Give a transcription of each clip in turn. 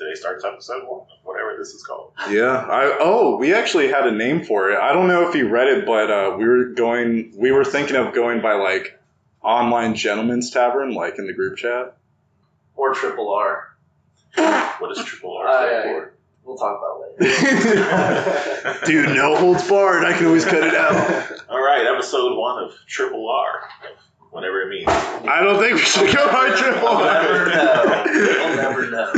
today starts episode 1 of whatever this is called. Yeah. We actually had a name for it. I don't know if you read it, but we were thinking of going by like Online Gentlemen's Tavern, like in the group chat. Or Triple R. What does Triple R stand for? We'll talk about it later. Dude, no holds barred. I can always cut it out. All right, episode 1 of Triple R. Whatever it means. I don't think we should go by Triple R. We'll never know.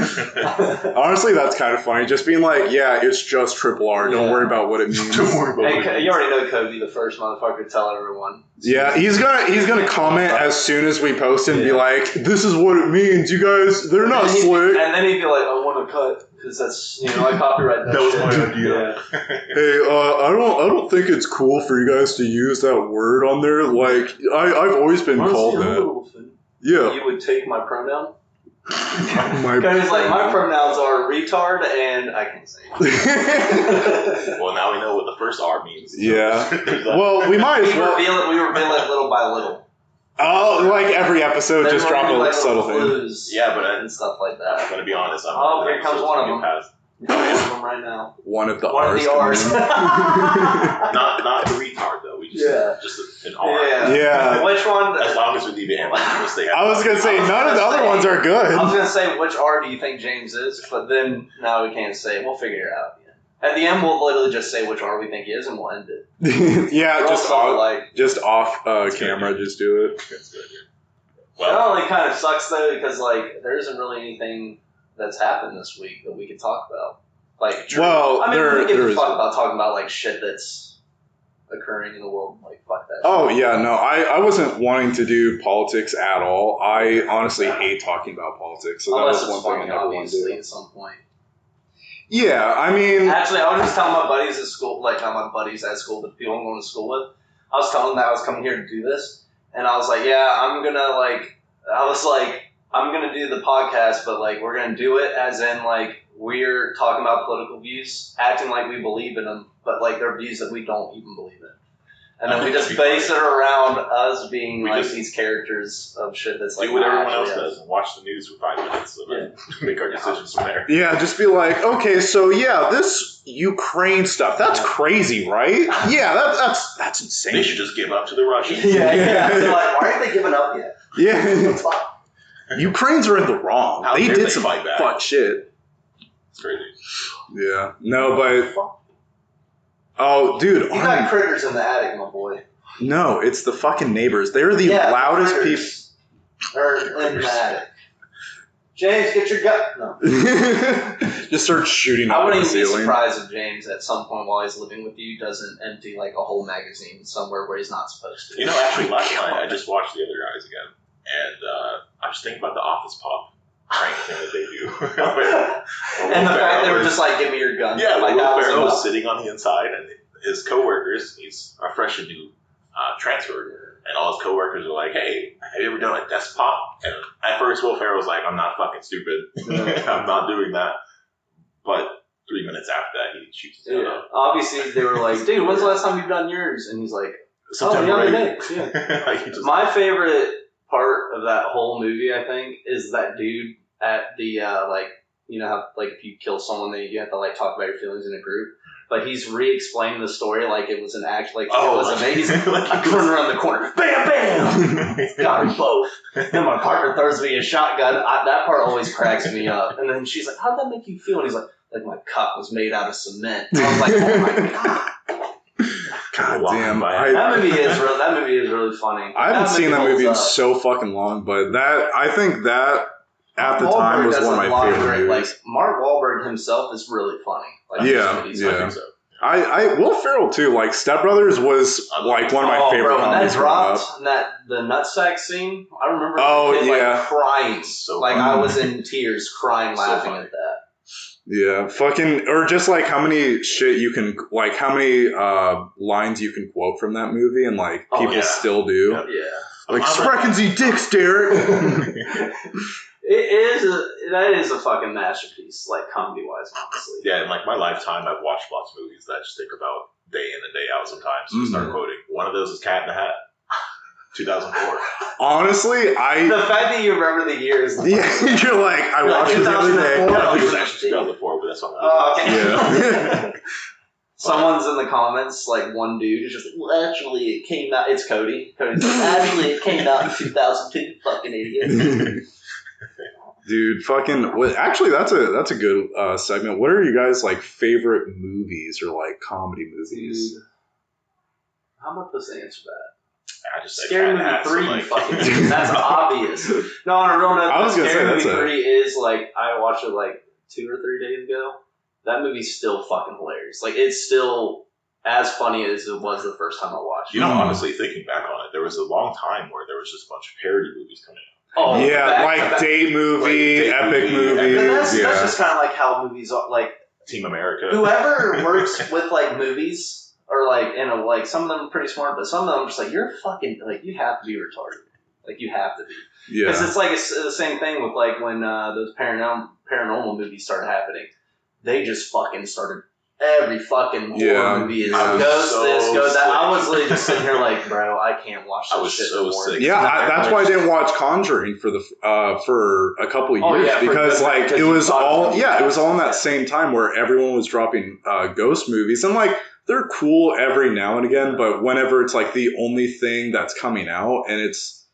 Honestly, that's kind of funny. Just being like, yeah, it's just Triple R. Don't worry about what it means. Don't worry about what it means. You already know Kobe, the first motherfucker to tell everyone. Yeah, he's gonna comment as soon as we post it and be like, this is what it means. You guys, they're not slick. And then he'd be like, I want to cut. Because that's, I copyright that. That was my idea. Hey, I don't think it's cool for you guys to use that word on there. Like, I've always been called that. Yeah. You would take my pronoun? My pronouns are retard and I can't say it. Well, now we know what the first R means. Yeah. Well, we might as well. We reveal it little by little. Oh, like every episode, just drop a subtle thing. Yeah, but and stuff like that. I'm gonna be honest. Here comes one of them. One of them right now. One of the R's. Not the retard though. We just an R. Yeah. Which one? As long as we leave it ambiguous, they have. I was gonna say none of the other ones are good. I was gonna say which R do you think James is, but then now we can't say. We'll figure it out. At the end, we'll literally just say which R we think he is, and we'll end it. Yeah, just off camera, just do it. That's good. Well, that only kind of sucks though, because there isn't really anything that's happened this week that we could talk about. We can talking about like shit that's occurring in the world. Like fuck that. Oh yeah, no, I wasn't wanting to do politics at all. I honestly hate talking about politics, so unless that was it's one thing I never wanted to do. At some point. Yeah, I mean... Actually, I was just telling my buddies at school, like not my buddies at school, but the people I'm going to school with, I was telling them that I was coming here to do this, and I was like, yeah, I'm going to do the podcast, but like, we're going to do it as in like, we're talking about political views, acting like we believe in them, but like, they're views that we don't even believe in. And then we just base it around us being these characters of shit that's like... Do what everyone else does and watch the news for 5 minutes and then make our decisions from there. Yeah, just be like, okay, so yeah, this Ukraine stuff, that's crazy, right? Yeah, that's insane. They should just give up to the Russians. Yeah. They're like, why aren't they giving up yet? Yeah. Ukrainians are in the wrong. They did some fuck shit. It's crazy. Yeah. No, but... Oh, dude. You got critters in the attic, my boy. No, it's the fucking neighbors. They're the loudest people. Or in the attic. James, get your gut. No. Just start shooting I up wouldn't the even be ceiling. surprised if James, at some point while he's living with you, doesn't empty like a whole magazine somewhere where he's not supposed to. Actually, last night I just watched The Other Guys again, and I was thinking about the Office Pop prank thing that they do. And the fact they were just like, give me your gun. Yeah, like Will Ferrell was sitting on the inside, and his coworkers, he's a fresh and new transfer, and all his coworkers are like, hey, have you ever done a desk pop? And at first Will Ferrell was like, I'm not fucking stupid. I'm not doing that. But 3 minutes after that, he shoots his gun up. Obviously, they were like, dude, when's the last time you've done yours? And he's like, the other day. Yeah. My favorite part of that whole movie, I think, is that dude at the, how, if you kill someone, then you have to, talk about your feelings in a group. But he's re-explaining the story like it was an act, it was amazing. I turn around the corner, bam, bam! Got them both. Then my partner throws me a shotgun. That part always cracks me up. And then she's like, how'd that make you feel? And he's like my cup was made out of cement. And I was like, oh my God. God damn. That movie is really funny. I haven't seen that movie in so fucking long, but I think that at the time was one of my favorite movies. Mark Wahlberg himself is really funny. Yeah. I think so. Will Ferrell too. Step Brothers was one of my favorite comedies. The nutsack scene. I remember. Crying. So I was in tears, crying, laughing at that. Yeah, or just how many how many lines you can quote from that movie, and people still do. Yeah. Sprechen Sie dicks, Derek. That is a fucking masterpiece, comedy-wise, honestly. Yeah, in my lifetime, I've watched lots of movies that I just think about day in and day out sometimes. So start quoting. One of those is Cat in the Hat, 2004. Honestly, The fact that you remember the years. Yeah, you're I watched it the other day. It was actually That's what Okay. Yeah. Someone's in the comments, like one dude is just like, well, actually, it came out. It's Cody. Cody's like, actually, it came out in 2002. Fucking idiot. Dude, actually, that's a good segment. What are you guys like favorite movies or like comedy movies? Dude, how am I supposed to answer that? I just said Scary Cat Movie 3, Hat, so, fucking that's obvious. No, on a real note, I was gonna Scary say, Movie 3 is like, I watched it like 2 or 3 days ago. That movie's still fucking hilarious. Like, it's still as funny as it was the first time I watched it. You know, honestly, thinking back on it, there was a long time where there was just a bunch of parody movies coming out. Oh, yeah, like date movie, epic movie. That's just kind of like how movies are. Like, Team America. Whoever works with like movies, or like, you know, like some of them are pretty smart, but some of them are just like, you're fucking, like, you have to be retarded. Like, you have to be. Yeah. Because it's like the same thing with like when those paranormal movies started happening. They just fucking started. Every fucking horror movie is ghost this, ghost that. I was literally just sitting here like, bro, I can't watch this shit anymore. Sick. Yeah, that's why I didn't watch Conjuring for a couple of years because it was all in that same time where everyone was dropping ghost movies, and like they're cool every now and again, but whenever it's like the only thing that's coming out and it's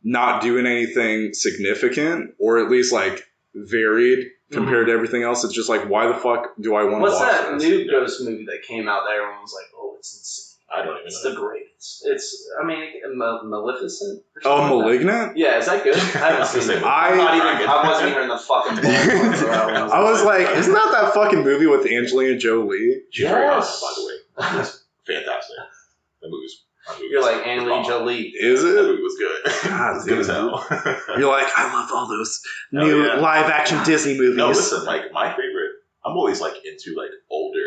not doing anything significant or at least like varied compared to everything else, it's just like, why the fuck do I want to watch this? What's that new ghost movie that came out that everyone was like, oh, it's insane. I don't even know. It's the greatest. It's, I mean, Maleficent? Oh, Malignant? Yeah, is that good? I haven't seen it. I wasn't even in the fucking ballpark. I was like, isn't that fucking movie with Angelina Jolie? She's very awesome, by the way. That's fantastic. That movie's... You're like Angelina Jolie. Is it? That movie was good. God, it was good as hell. You're like, I love all those new live action Disney movies. No, listen, like my favorite. I'm always like into like older,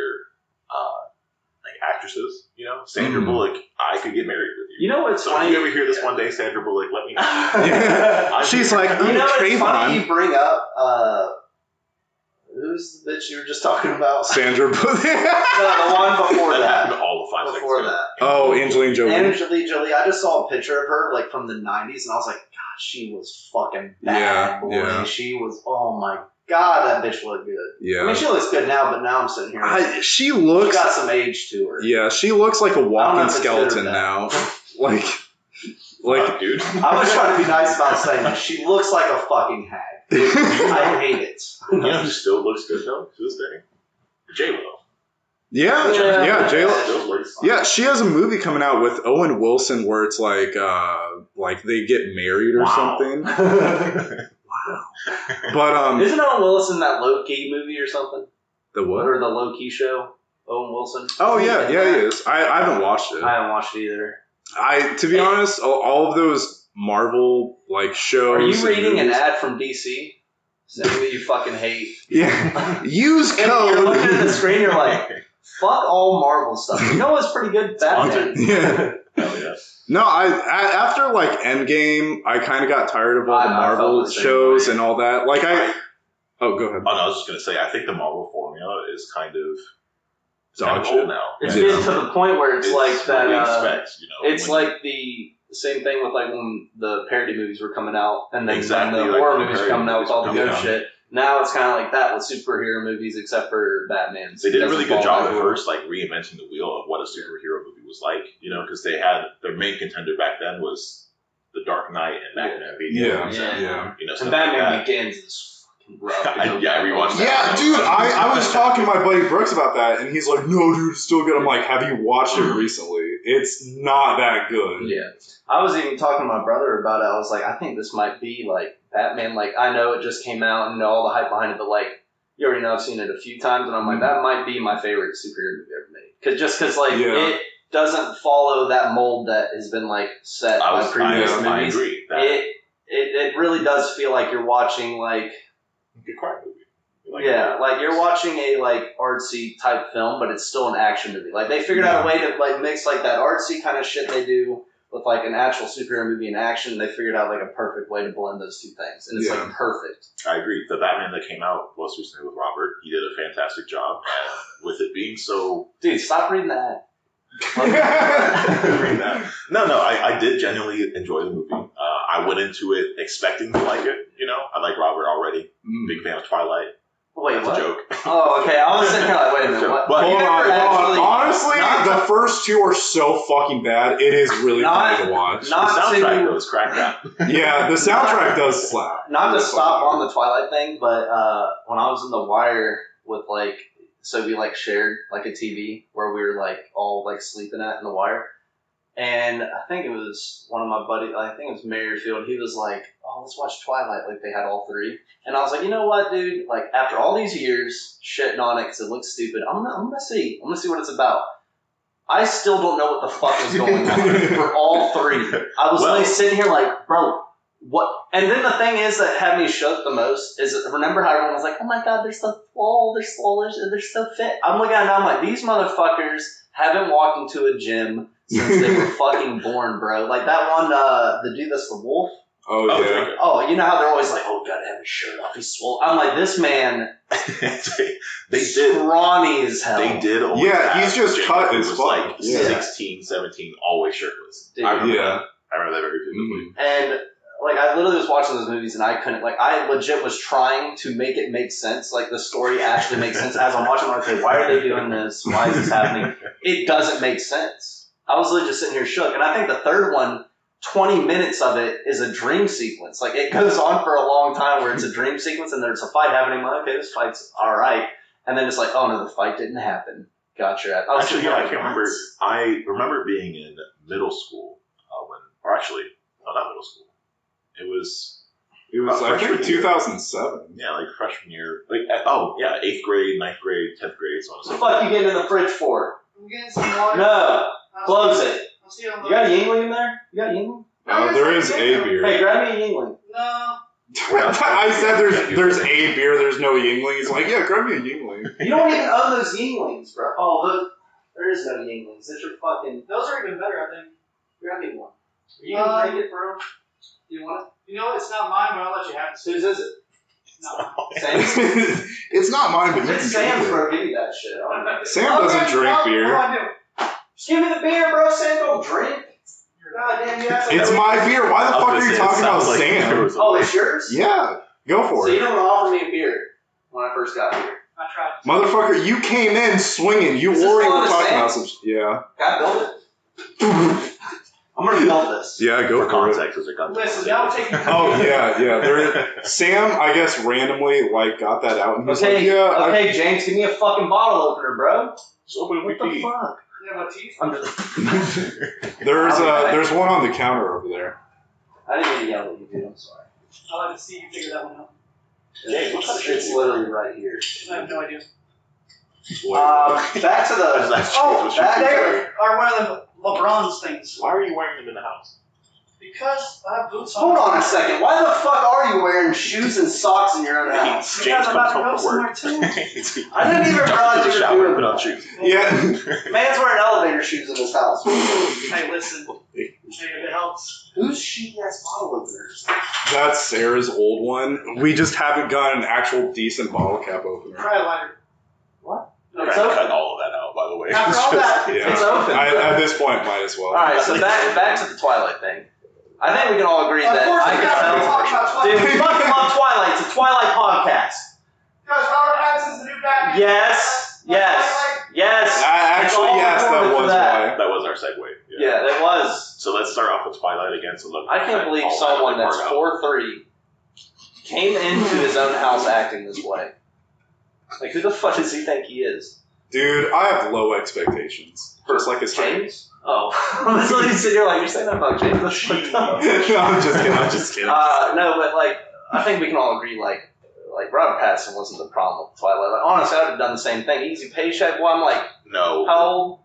like actresses. You know, Sandra Bullock. I could get married with you. You know what's funny? If you ever hear this one day, Sandra Bullock, let me know. She's like, you know what's funny? You bring up. Who's the bitch you were just talking about? Sandra Bullock. No, the one before that. All the 5 seconds before that. Oh, Angelina Jolie. Angelina Jolie. I just saw a picture of her like from the 90s, and I was like, God, she was fucking bad, boy. Yeah. She was. Oh my God, that bitch looked good. Yeah. I mean, she looks good now, but now I'm sitting here. She got some age to her. Yeah, she looks like a walking skeleton now. like, dude. I was trying to be nice about saying that. She looks like a fucking hag. I hate it. You know who still looks good though to this day? J-Lo. Yeah, J-Lo. Yeah, she has a movie coming out with Owen Wilson where it's like they get married or something. Wow. But isn't Owen Wilson that low-key movie or something? The what? Or the low-key show? Owen Wilson. Oh yeah, he is. I haven't watched it. I haven't watched it either. To be honest, all of those Marvel like shows. Are you reading an ad from DC? Something that you fucking hate. Yeah. Use code. You're looking at the screen. You're like, fuck all Marvel stuff. You know what's pretty good? Batman. Yeah. Hell yeah. No, after like Endgame, I kind of got tired of all the Marvel shows and all that. Like oh, go ahead. Oh no, I was just gonna say, I think the Marvel formula is kind of dog shit now. It's getting to the point where it's like that. Expect, you know, it's like the same thing with like when the parody movies were coming out, and then exactly when the horror movies were coming out with all the good shit. Now it's kind of like that with superhero movies, except for Batman. They did a really good job at first, like reinventing the wheel of what a superhero movie was like. You know, because they had their main contender back then was The Dark Knight and Batman v Begins. Yeah. You know, and Batman Begins is fucking rough. I rewatched that. Yeah, dude, I was talking to my buddy Brooks about that, and he's like, "No, dude, it's still good." I'm like, "Have you watched it recently? It's not that good." Yeah. I was even talking to my brother about it. I was like, I think this might be like Batman. Like, I know it just came out and all the hype behind it, but like, you already know I've seen it a few times, and I'm like, that might be my favorite superhero movie ever made. Just because it doesn't follow that mold that has been like set by previous movies. I agree. It really does feel like you're watching like a good crime movie. Like you're watching a like artsy type film, but it's still an action movie. Like they figured out a way to like mix like that artsy kind of shit they do with like an actual superhero movie and action. They figured out like a perfect way to blend those two things, and it's like perfect. I agree. The Batman that came out most recently with Robert, he did a fantastic job, and with it being so, dude, stop reading that. No, I did genuinely enjoy the movie. I went into it expecting to like it. You know, I like Robert already. Big fan of Twilight. Wait, That's what? a joke. Oh, okay. I was sitting here like, wait a minute. What? But hold on. Honestly, the first two are so fucking bad. It is really funny to watch. The soundtrack goes crack rap. Yeah, the soundtrack does slap. Not to stop on the Twilight thing, but when I was in The Wire with like, so we like shared like a TV where we were like all like sleeping at in The Wire. And I think it was one of my buddies, I think it was Merrifield, he was like, oh, let's watch Twilight, like they had all three. And I was like, you know what, dude, like after all these years shitting on it because it looks stupid, I'm gonna see what it's about. I still don't know what the fuck is going on for all three. I was like sitting here like, bro, what? And then the thing is that had me shook the most is, remember how everyone was like, oh my god, they're so swole, they're so fit. I'm looking at it now, I'm like, these motherfuckers haven't walked into a gym since they were fucking born, bro. Like that one, the dude that's the wolf. Oh, yeah. Oh, you know how they're always like, oh, gotta have his shirt off, he's swole. I'm like, this man, they did scrawny as hell. They did always he's just cut as fuck. Like 16, 17, always shirtless. Dude, I remember that very vividly. And like, I literally was watching those movies and I couldn't, like, I legit was trying to make it make sense. Like, the story actually makes sense. As I'm watching, I'm like, okay, why are they doing this? Why is this happening? It doesn't make sense. I was literally just sitting here shook. And I think the third one, 20 minutes of it is a dream sequence. Like, it goes on for a long time where it's a dream sequence and there's a fight happening. I'm like, okay, this fight's all right. And then it's like, oh, no, the fight didn't happen. Gotcha. Actually, I can't remember. I remember being in middle school not middle school. It was I think 2007. Yeah, like freshman year. Like, 8th grade, 9th grade, 10th grade, so on and so forth. What the fuck you getting in the fridge for? I'm getting some water. No. Close it. You got a Yingling in there? You got a Yingling? No, there is a beer. Hey, grab me a Yingling. No. I said there's a beer, there's no Yingling. He's like, yeah, grab me a Yingling. You don't even own those Yinglings, bro. Oh, there is no Yinglings. That's your fucking... Those are even better, I think. Grab me one. Are you going to take it, bro? Do you want it? You know, it's not mine, but I'll let you have it. Whose is it? No. Sam's? It's not mine, but it's Sam's, bro. Give me that shit. Sam doesn't drink beer. What do I do? Just give me the beer, bro. Sam don't drink. God damn, it's my beer. Why the fuck are you talking about Sam? Oh, it's yours? Yeah. Go for it. So you don't offer me a beer when I first got here? I tried. Motherfucker, you came in swinging. You already were talking about some... Yeah. Gotta build it. I'm gonna build this. Yeah, go for context. Listen, y'all take your... Oh, yeah. Sam, I guess, randomly, got that out. And okay, like, yeah. Okay, James, give me a fucking bottle opener, bro. Just open it with the fuck? You have a teeth? There's one on the counter over there. I didn't mean to yell at you, dude. I'm sorry. I'll have to see you figure that one out. James, it's literally right here. I have no idea. Back to the... back there are one of the LeBron's things. Why are you wearing them in the house? Because I have boots on. Hold on a second. Why the fuck are you wearing shoes and socks in your own house? Because I'm about to go somewhere too. I didn't even realize you were doing put on shoes. Yeah. Man's wearing elevator shoes in his house. Hey, listen. Hey, if it helps. Whose shitty ass bottle openers? That's Sarah's old one. We just haven't got an actual decent bottle cap opener. Try a lighter. What? It's cut all of that out, by the way. After all that, it's open. At this point, might as well. Alright, so back to the Twilight thing. I think we can all agree that I can tell. Dude, we fucking love Twilight. It's a Twilight podcast. Because Robert Pattinson's the new Batman. Yes. Actually, yes, that was why. That was our segue. Yeah, it was. So let's start off with Twilight again. So look, I can't believe someone that's 4'3" came into his own house acting this way. Like, who the fuck does he think he is? Dude, I have low expectations. Just like his James? Oh. That's what he's sitting here like, you're saying that about James? That's fucked up. No, I'm just kidding. No, but, like, I think we can all agree, like Robert Pattinson wasn't the problem with Twilight. Like, honestly, I would have done the same thing. Easy Paycheck, well, I'm like, no. How old?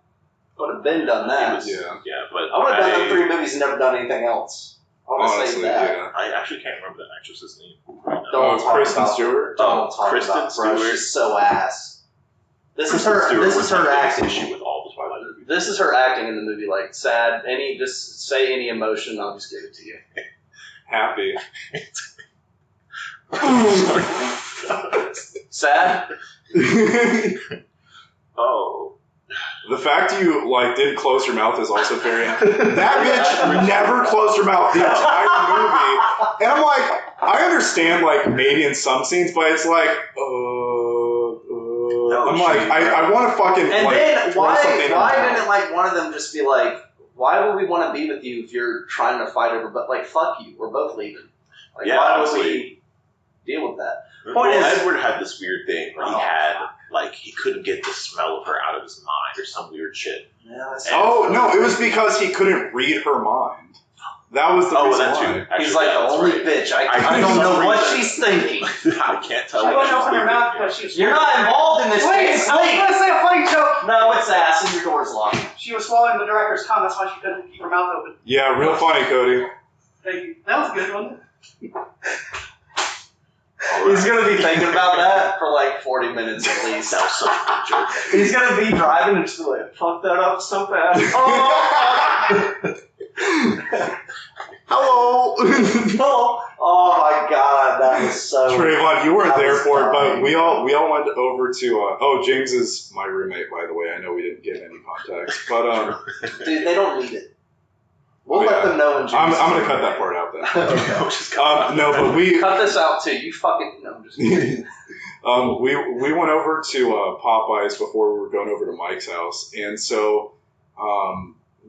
Would have been done that. Yeah, but I would have done them 3 movies and never done anything else. I want to say that. Yeah. I actually can't remember the actress's name. Kristen Stewart. Don't talk Kristen about Stewart. Bro, she's so ass. This is her acting. Issue with all the Twilight movies. This is her acting in the movie. Like sad. Just say any emotion, I'll just give it to you. Happy. Sad. Oh. The fact you didn't close your mouth is also very. That bitch never closed her mouth the entire movie, and I'm like, I understand maybe in some scenes, but it's like, but I'm like, I want to fucking. And like, then why didn't didn't like one of them just be like, why would we want to be with you if you're trying to fight over? But like, fuck you, we're both leaving. Like, why would we deal with that? Point is, Edward had this weird thing where he couldn't get the smell of her out of his mind or some weird shit. Yeah, no, it was because he couldn't read her mind. That was the reason that why. too. Actually, he's like the only bitch. I don't know what she's thinking. I can't tell. She wouldn't open her mouth because she was. You're not involved in this. Wait, I was gonna say a funny joke. No, it's ass and your door's locked. She was swallowing the director's tongue. That's why she couldn't keep her mouth open. Yeah, real funny, Cody. Thank you. That was a good one. He's gonna be thinking about that for like 40 minutes at least. That was such a good joke. He's gonna be driving and just be like, fuck that up so bad. Oh, Hello. oh my god, that was so. Trayvon, you weren't there for it, but we all went over to. James is my roommate, by the way. I know we didn't give any context, but dude, they don't need it. We'll let them know in James. I'm gonna cut that part out then. No, but we cut this out too. You fucking no. I'm just kidding. we went over to Popeyes before we were going over to Mike's house, and so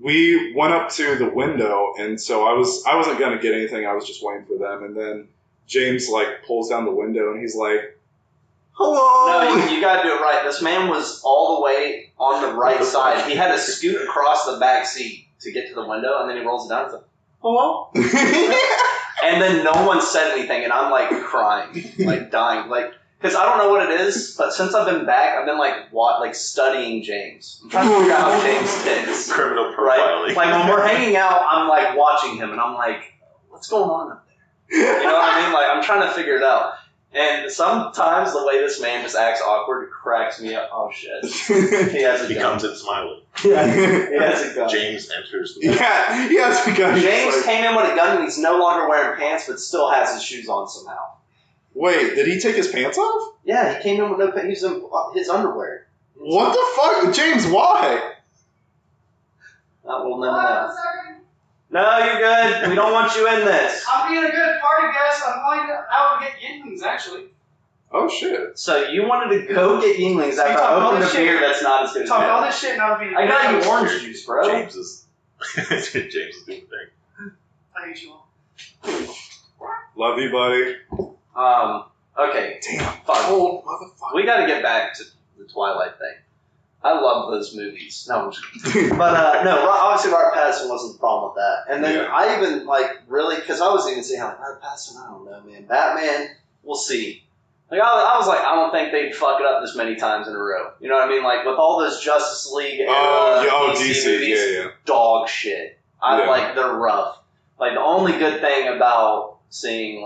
we went up to the window, and so I wasn't gonna get anything. I was just waiting for them, and then James like pulls down the window, and he's like, "Hello." No, you gotta do it right. This man was all the way on the right side. He had to scoot across the back seat to get to the window, and then he rolls it down and says, "Hello." And then no one said anything, and I'm like crying, like dying, like. Because I don't know what it is, but since I've been back, I've been like studying James. I'm trying to figure out how James ticks. Criminal profiling. Right? Like when we're hanging out, I'm like watching him, and I'm like, what's going on up there? You know what I mean? Like I'm trying to figure it out. And sometimes the way this man just acts awkward cracks me up. Oh shit! He has a He gun. comes in smiling. Yeah, he has a gun. James enters the Yeah, he has a gun. James came in with a gun, and he's no longer wearing pants, but still has his shoes on somehow. Wait, did he take his pants off? Yeah, he came in with no pants. He's in his underwear. What the fuck? James, why? We'll never know. No, you're good. We don't want you in this. I'm being a good party guest. I'm going out to get Yinglings, actually. Oh, shit. So you wanted to go get Yinglings after I opened a beer that's not as good as Talk all that. this shit and I'll be. I got you orange juice, bro. James is doing the thing. I hate you all. Love you, buddy. Okay. Damn. Fuck. Oh, motherfucker. We gotta get back to the Twilight thing. I love those movies. No, I'm just kidding. But, no, obviously Robert Pattinson wasn't the problem with that. And then Yeah. I even, really, because I was even saying, like, Robert Pattinson, I don't know, man. Batman, we'll see. Like, I was like, I don't think they'd fuck it up this many times in a row. You know what I mean? Like, with all those Justice League DC movies, yeah. dog shit. They're rough. Like, the only good thing about seeing,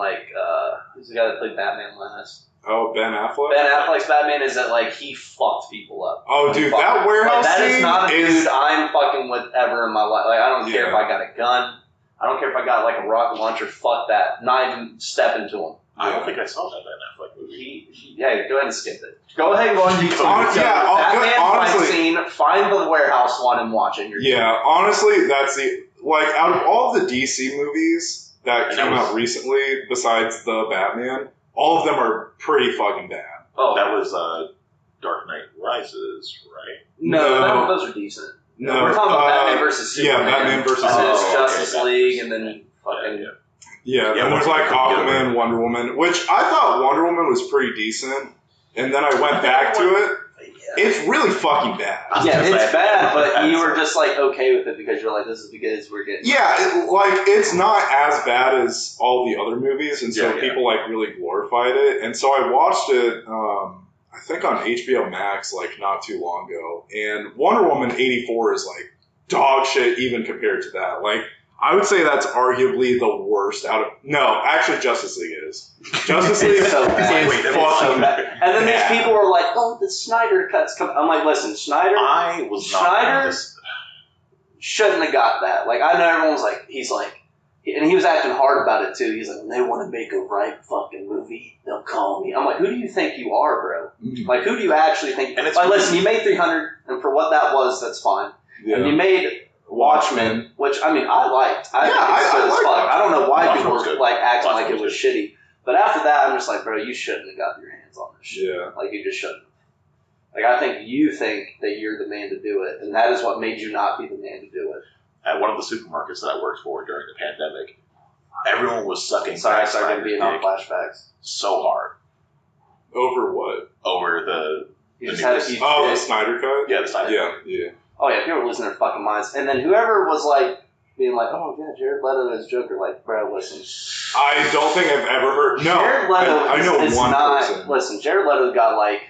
who's the guy that played Batman last? Oh, Ben Affleck? Ben Affleck's Batman is that, he fucked people up. Oh, dude, that warehouse that scene is not a dude I'm fucking with ever in my life. Like, I don't care if I got a gun. I don't care if I got, a rocket launcher. Fuck that. Not even step into him. I don't think I saw that Ben Affleck movie. Yeah, go ahead and skip it. Go ahead and go on YouTube. Honestly, fight scene, find the warehouse one and watch it. Yeah, honestly, that's out of all the DC movies that came out recently, besides the Batman, all of them are pretty fucking bad. Oh, that was Dark Knight Rises, right? No, those are decent. No, we're talking about Batman versus Superman. Yeah, Batman versus Justice League, and then fucking. Yeah, and there's Aquaman, Wonder Woman, which I thought Wonder Woman was pretty decent, and then I went back to it. It's really fucking bad. Yeah, it's bad, but you were just okay with it because you're like, this is because we're getting. Yeah, it's not as bad as all the other movies, and so people really glorified it. And so I watched it, I think on HBO Max not too long ago, and Wonder Woman 84 is dog shit even compared to that. I would say that's arguably the worst out of... No, actually, Justice League is. Justice League is so bad. fucking bad. And then these people were like, oh, the Snyder Cut's coming. I'm like, listen, Snyder shouldn't have got that. I know everyone was he's and he was acting hard about it, too. He's like, when they want to make a right fucking movie, they'll call me. I'm like, who do you think you are, bro? Who do you actually think... And listen, you made 300, and for what that was, that's fine. Yeah. And you made... Watchmen, which I liked. I think it's good as fuck. I don't know why people were acting like it was shitty. But after that, I'm just bro, you shouldn't have got your hands on this shit. Yeah. You just shouldn't. Like, I think you think that you're the man to do it, and that is what made you not be the man to do it. At one of the supermarkets that I worked for during the pandemic, everyone was sucking. Sorry, I started being on flashbacks. So hard. Over what? Over the Snyder Cut? Yeah, the Snyder Cut. Yeah. Oh, yeah, people were losing their fucking minds. And then whoever was, like, being like, oh, yeah, Jared Leto as Joker, like, bro, listen. I don't think I've ever heard. No. Jared Leto I know is one not, person. Listen, Jared Leto got, like,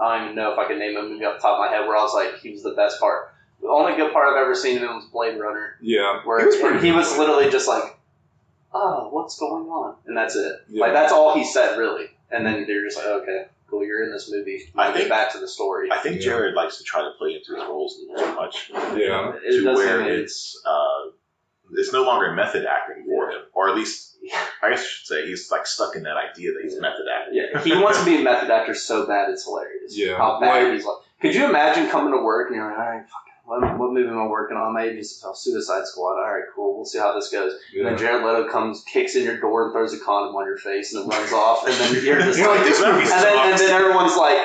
I don't even know if I can name a movie off the top of my head where I was like, he was the best part. The only good part I've ever seen of him was Blade Runner. Yeah. Where he was literally just like, oh, what's going on? And that's it. Yeah. Like, that's all he said, really. And then they're just like, okay, cool, you're in this movie. Get back to the story. I think Jared likes to try to play into his roles a little too much. Yeah. To where it's no longer method acting for him. Or at least, I guess I should say, he's like stuck in that idea that he's method acting. Yeah, he wants to be a method actor so bad it's hilarious. Yeah. How bad he's like. Could you imagine coming to work and you're like, all right, what movie am I working on? Maybe Suicide Squad. All right, cool. We'll see how this goes. Yeah. And then Jared Leto comes, kicks in your door, and throws a condom on your face, and then runs off. And then you're just like, this movie sucks. And then everyone's like,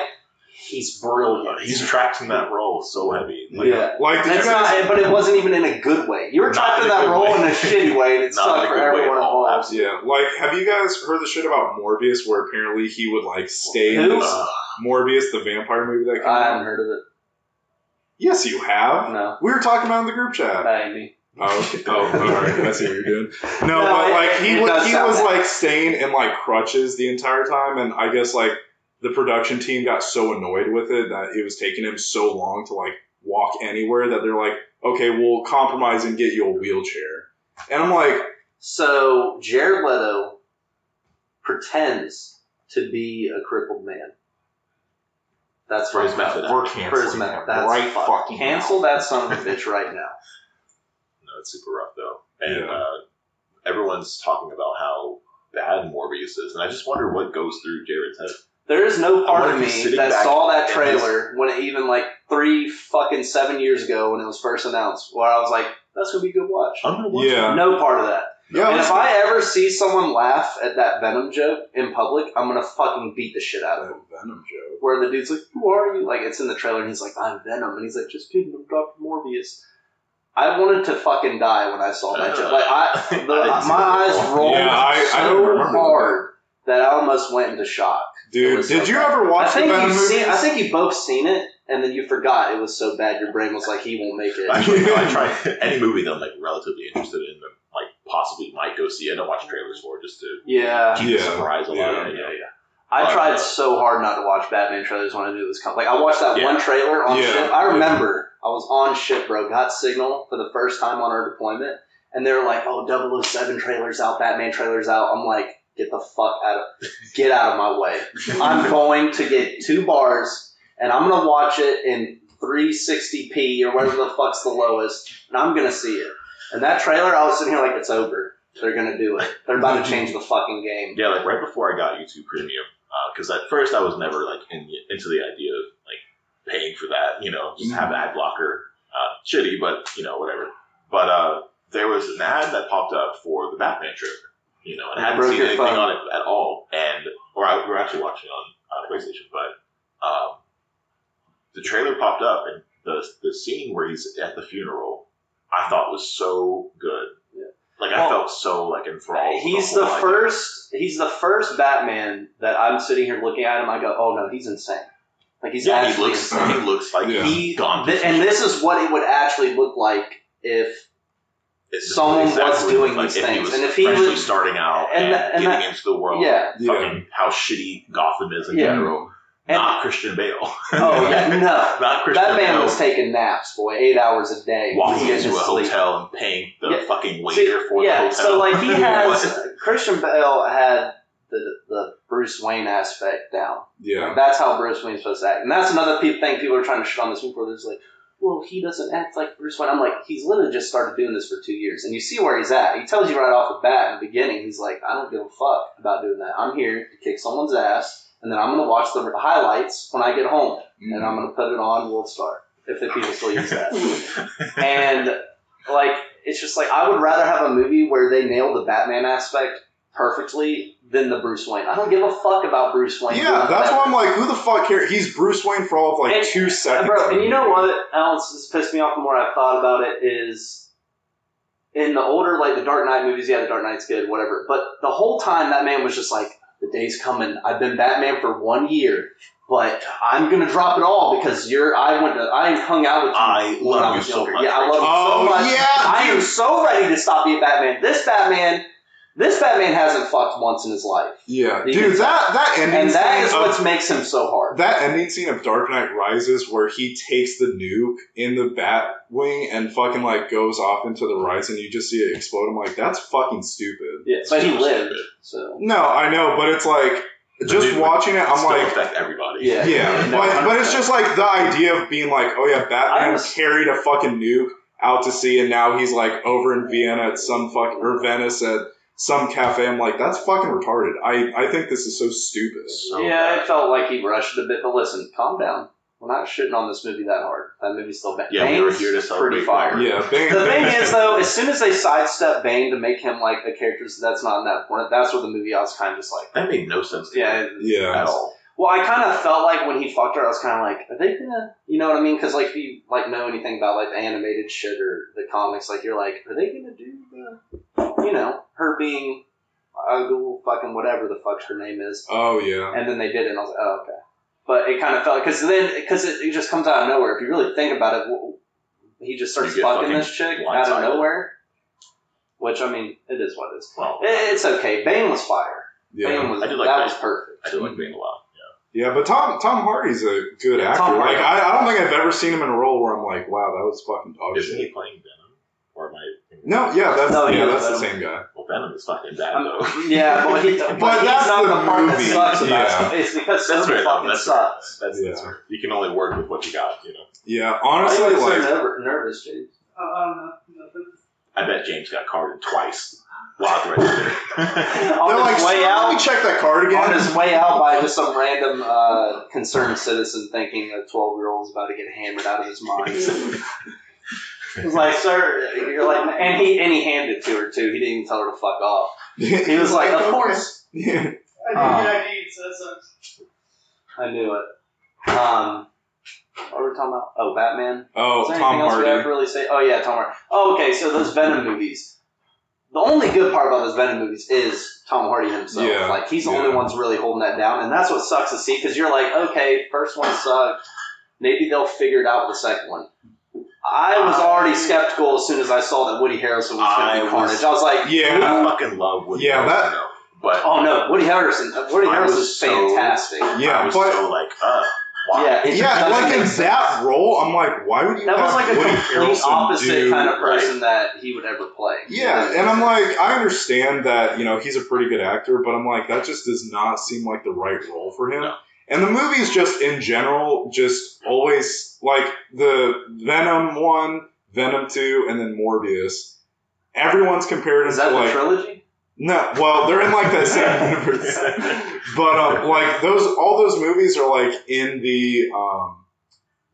he's brilliant. He's trapped in that role so heavy. But it wasn't even in a good way. You were trapped in that role in a shitty way, and it sucked for everyone involved. Yeah, like, have you guys heard the shit about Morbius, where apparently he would, like, stay in Morbius, the vampire movie that came out? I haven't heard of it. Yes, you have. No. We were talking about it in the group chat. That ain't me. Oh, all right. I see what you're doing. No, but, like, he was like, staying in, like, crutches the entire time, and I guess, like, the production team got so annoyed with it that it was taking him so long to, like, walk anywhere that they're like, okay, we'll compromise and get you a wheelchair. And I'm like... So, Jared Leto pretends to be a crippled man. That's for his method. We're canceling him. Right fucking cancel that son of a bitch right now. No, it's super rough, though. And everyone's talking about how bad Morbius is, and I just wonder what goes through Jared's head. There is no part of me that saw that trailer when it even, like, 7 years ago when it was first announced, where I was like, that's going to be a good watch. I'm going to watch it. No part of that. Yeah, and if I ever see someone laugh at that Venom joke in public, I'm going to fucking beat the shit out of him. Venom joke? Where the dude's like, who are you? Like, it's in the trailer, and he's like, I'm Venom. And he's like, just kidding, I'm Dr. Morbius. I wanted to fucking die when I saw that joke. Like, my eyes rolled so hard that I almost went into shock. Dude, did you ever watch the Venom movies? I think you've both seen it, and then you forgot it was so bad your brain was like, he won't make it. Actually, no, I try any movie that I'm, like, relatively interested in, like, possibly might go see. I don't watch trailers for just to keep the surprise alive. Yeah. I tried so hard not to watch Batman trailers when I knew it was coming. Like, I watched that one trailer on ship. I remember I was on ship, bro, got signal for the first time on our deployment, and they were like, oh, 007 trailer's out, Batman trailer's out. I'm like, get out of my way. I'm going to get 2 bars, and I'm going to watch it in 360p or whatever the fuck's the lowest, and I'm going to see it. And that trailer, I was sitting here like, it's over. They're going to do it. They're about to change the fucking game. Yeah, like, right before I got YouTube Premium, because at first I was never, like, into the idea of, like, paying for that, just have ad blocker. Shitty, but, whatever. But there was an ad that popped up for the Batman trailer. And I hadn't seen anything on it at all. We were actually watching on PlayStation, but the trailer popped up, and the scene where he's at the funeral, I thought was so good. Yeah. Like, I felt so, like, enthralled. He's the first Batman that I'm sitting here looking at him, I go, oh no, he's insane. Like, he's actually insane. He looks like he's gone. And this is what it would actually look like if someone was doing these things, and if he was starting out and getting into the world, fucking how shitty Gotham is in general. Not Christian Bale. Oh yeah, no, not Christian Bale. That man was taking naps, boy, 8 hours a day, walking into a hotel and paying the fucking waiter for the hotel. So like he has Christian Bale had the Bruce Wayne aspect down. Yeah, like, that's how Bruce Wayne's supposed to act, and that's another thing people are trying to shit on this movie for. There's like, well, he doesn't act like Bruce Wayne. I'm like, he's literally just started doing this for 2 years. And you see where he's at. He tells you right off the bat in the beginning, he's like, I don't give a fuck about doing that. I'm here to kick someone's ass, and then I'm going to watch the highlights when I get home. Mm-hmm. And I'm going to put it on World Star, if the people still use that. And, like, it's just like, I would rather have a movie where they nail the Batman aspect perfectly than the Bruce Wayne. I don't give a fuck about Bruce Wayne. Yeah, that's why I'm like, who the fuck cares? He's Bruce Wayne for all of like 2 seconds. Bro, and you know what else has pissed me off the more I've thought about it is in the older, like the Dark Knight movies, yeah, the Dark Knight's good, whatever. But the whole time that man was just like, the day's coming. I've been Batman for 1 year, but I'm gonna drop it all because I hung out with you. I love you so much. Yeah, I love you so much. Yeah, I am so ready to stop being Batman. This Batman hasn't fucked once in his life. Yeah, dude, that ending and that scene is what makes him so hard. That ending scene of Dark Knight Rises where he takes the nuke in the Batwing and fucking like goes off into the rise and you just see it explode. I'm like, that's fucking stupid. Yeah, but he lived. So no, I know, but it's like just watching it, I'm like, affect everybody. Yeah, but it's just like the idea of being like, oh yeah, Batman carried a fucking nuke out to sea and now he's like over in Vienna at or Venice at some cafe. I'm like, that's fucking retarded. I think this is so stupid. I felt like he rushed a bit, but listen, calm down. We're not shitting on this movie that hard. That movie's still bad. Yeah, we were here to celebrate. Pretty fire. Yeah, Bane. The thing is, though, as soon as they sidestep Bane to make him like a character that's not in that point, that's where the movie I was kind of just like... That made no sense to me. At all. Well, I kind of felt like when he fucked her, I was kind of like, are they gonna... You know what I mean? Because like, if you like know anything about like the animated shit or the comics, like you're like, are they gonna do the... You know, her being... Google fucking whatever the fuck her name is. Oh, yeah. And then they did it, and I was like, oh, okay. But it kind of felt... Because it just comes out of nowhere. If you really think about it, he just starts fucking this chick out of nowhere. Which, I mean, it is what it is. Well, it's okay. Bane was fire. Yeah. Bane was, was perfect. I do like Bane a lot. Yeah, but Tom Hardy's a good actor. Like, I don't think I've ever seen him in a role where I'm like, wow, that was fucking dog shit. Isn't he playing Venom? Or am I... No, yeah, that's the same guy. Well, Venom is fucking bad, though. Yeah, but he's that's not the part movie. that sucks about it. It's because that's Sony fucking sucks. That's you can only work with what you got, you know? Yeah, honestly, like... so nervous, James? Nothing. I bet James got carded twice. Wow, right there. On his way out, let me check that card again. On his way out by just some random concerned citizen thinking a 12-year-old is about to get hammered out of his mind. It was like, sir, you're like, and he handed it to her too. He didn't even tell her to fuck off. He was like, of course. I didn't get ID, so that sucks. I knew it. What were we talking about? Oh, Batman. Oh, Is there Tom anything else Hardy. we have to really say? Oh yeah, Tom Hardy. Oh, okay. So those Venom movies. The only good part about those Venom movies is Tom Hardy himself. Yeah. Like he's the only one really holding that down, and that's what sucks to see because you're like, okay, first one sucked. Maybe they'll figure it out with the second one. I was already skeptical as soon as I saw that Woody Harrelson was going to be Carnage. I was like, I fucking love Woody Harrelson. But oh no, Woody Harrelson is fantastic. Yeah, I was so like, wow. Yeah, like in that role, I'm like, why would you that have was like a Woody complete Harrelson opposite kind of person that he would ever play. Yeah, and I'm like, I understand that, you know, he's a pretty good actor, but I'm like, that just does not seem like the right role for him. No. And the movies just in general, just always, like the Venom 1, Venom 2, and then Morbius. Everyone's compared Is that to the like... trilogy? No, well, they're in like that same universe. But like all those movies are like in the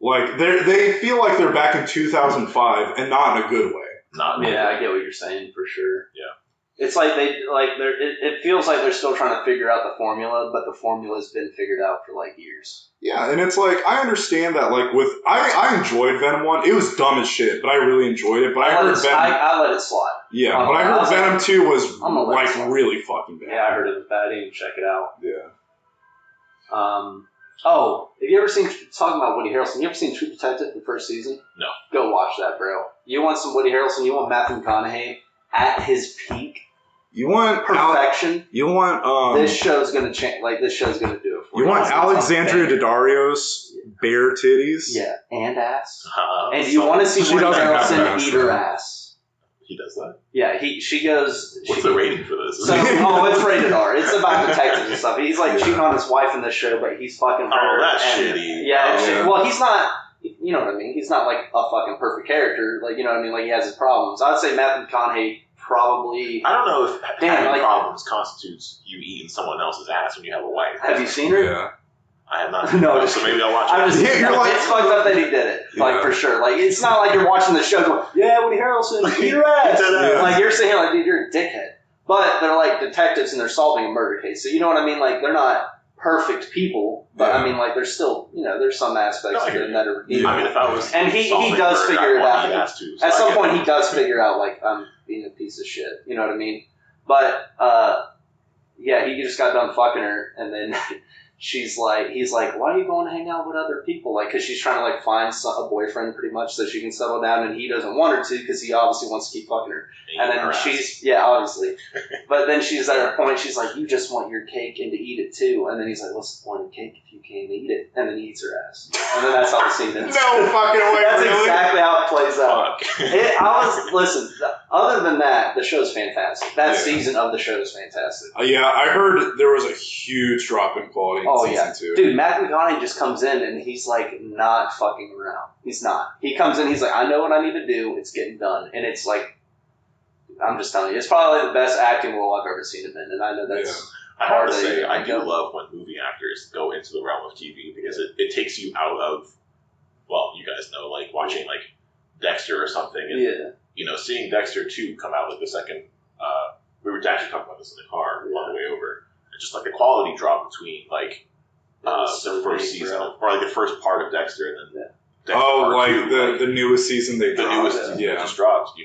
like they feel like they're back in 2005 and not in a good way. I get what you're saying for sure. Yeah. It's like it feels like they're still trying to figure out the formula, but the formula's been figured out for like years. Yeah, and it's like I understand that like with I enjoyed Venom 1. It was dumb as shit, but I really enjoyed it. But I let it slide. Yeah, but I heard Venom 2 was like really fucking bad. Yeah, I heard it was bad. I didn't even check it out. Yeah. Oh, have you ever seen, talking about Woody Harrelson, you ever seen True Detective, the first season? No. Go watch that, bro. You want some Woody Harrelson, you want Matthew McConaughey at his peak. You want perfection. You want this show's gonna change. Like this show's gonna do it for you. You want Alexandria Daddario's bare titties? Yeah, and ass. And you want to see Woody Harrelson eat her ass? He does that. Yeah, she goes. What's the rating for this? So, it's rated R. It's about detectives and stuff. He's like cheating on his wife in this show, but he's fucking her. Oh, that's shitty. Yeah, well, he's not. You know what I mean? He's not like a fucking perfect character. Like, you know what I mean? Like he has his problems. I'd say Matthew McConaughey. Probably. I don't know if having problems constitutes you eating someone else's ass when you have a wife. Have you seen her? Yeah. I have not. No, so maybe I'll watch it. It's fucked up that he did it. Like, for sure. Like, it's not like you're watching the show going, yeah, Woody Harrelson, eat her ass. Like, you're saying, like, dude, you're a dickhead. But they're like detectives and they're solving a murder case. So you know what I mean? Like they're not perfect people, but I mean like there's still, there's some aspects of them that are redeemable. I mean, if I was and he does figure it out. At some point he does figure out like I'm being a piece of shit. You know what I mean? But yeah, he just got done fucking her, and then he's like, why are you going to hang out with other people? Like, because she's trying to like find a boyfriend pretty much so she can settle down, and he doesn't want her to because he obviously wants to keep fucking her. And then obviously. But then she's at a point, she's like, you just want your cake and to eat it too. And then he's like, what's the point of cake if you can't eat it? And then he eats her ass. And then that's how the scene ends. No fucking way. That's really? exactly how it plays out. Listen, other than that, the show's fantastic. That season of the show is fantastic. Yeah, I heard there was a huge drop in quality in season 2. Dude, Matt McConaughey just comes in and he's like not fucking around. He's not. He comes in, he's like, I know what I need to do. It's getting done. And it's like, I'm just telling you, it's probably the best acting role I've ever seen him in. And I know that's... Yeah. I have to say, I do love when movie actors go into the realm of TV because it takes you out of, well, you guys know, like watching like Dexter or something. And, seeing Dexter 2 come out like the second, we were actually talking about this in the car on the way over. Just like the quality drop between like the first season, or like the first part of Dexter and then Dexter Part 2, the newest season they dropped. The newest season just dropped,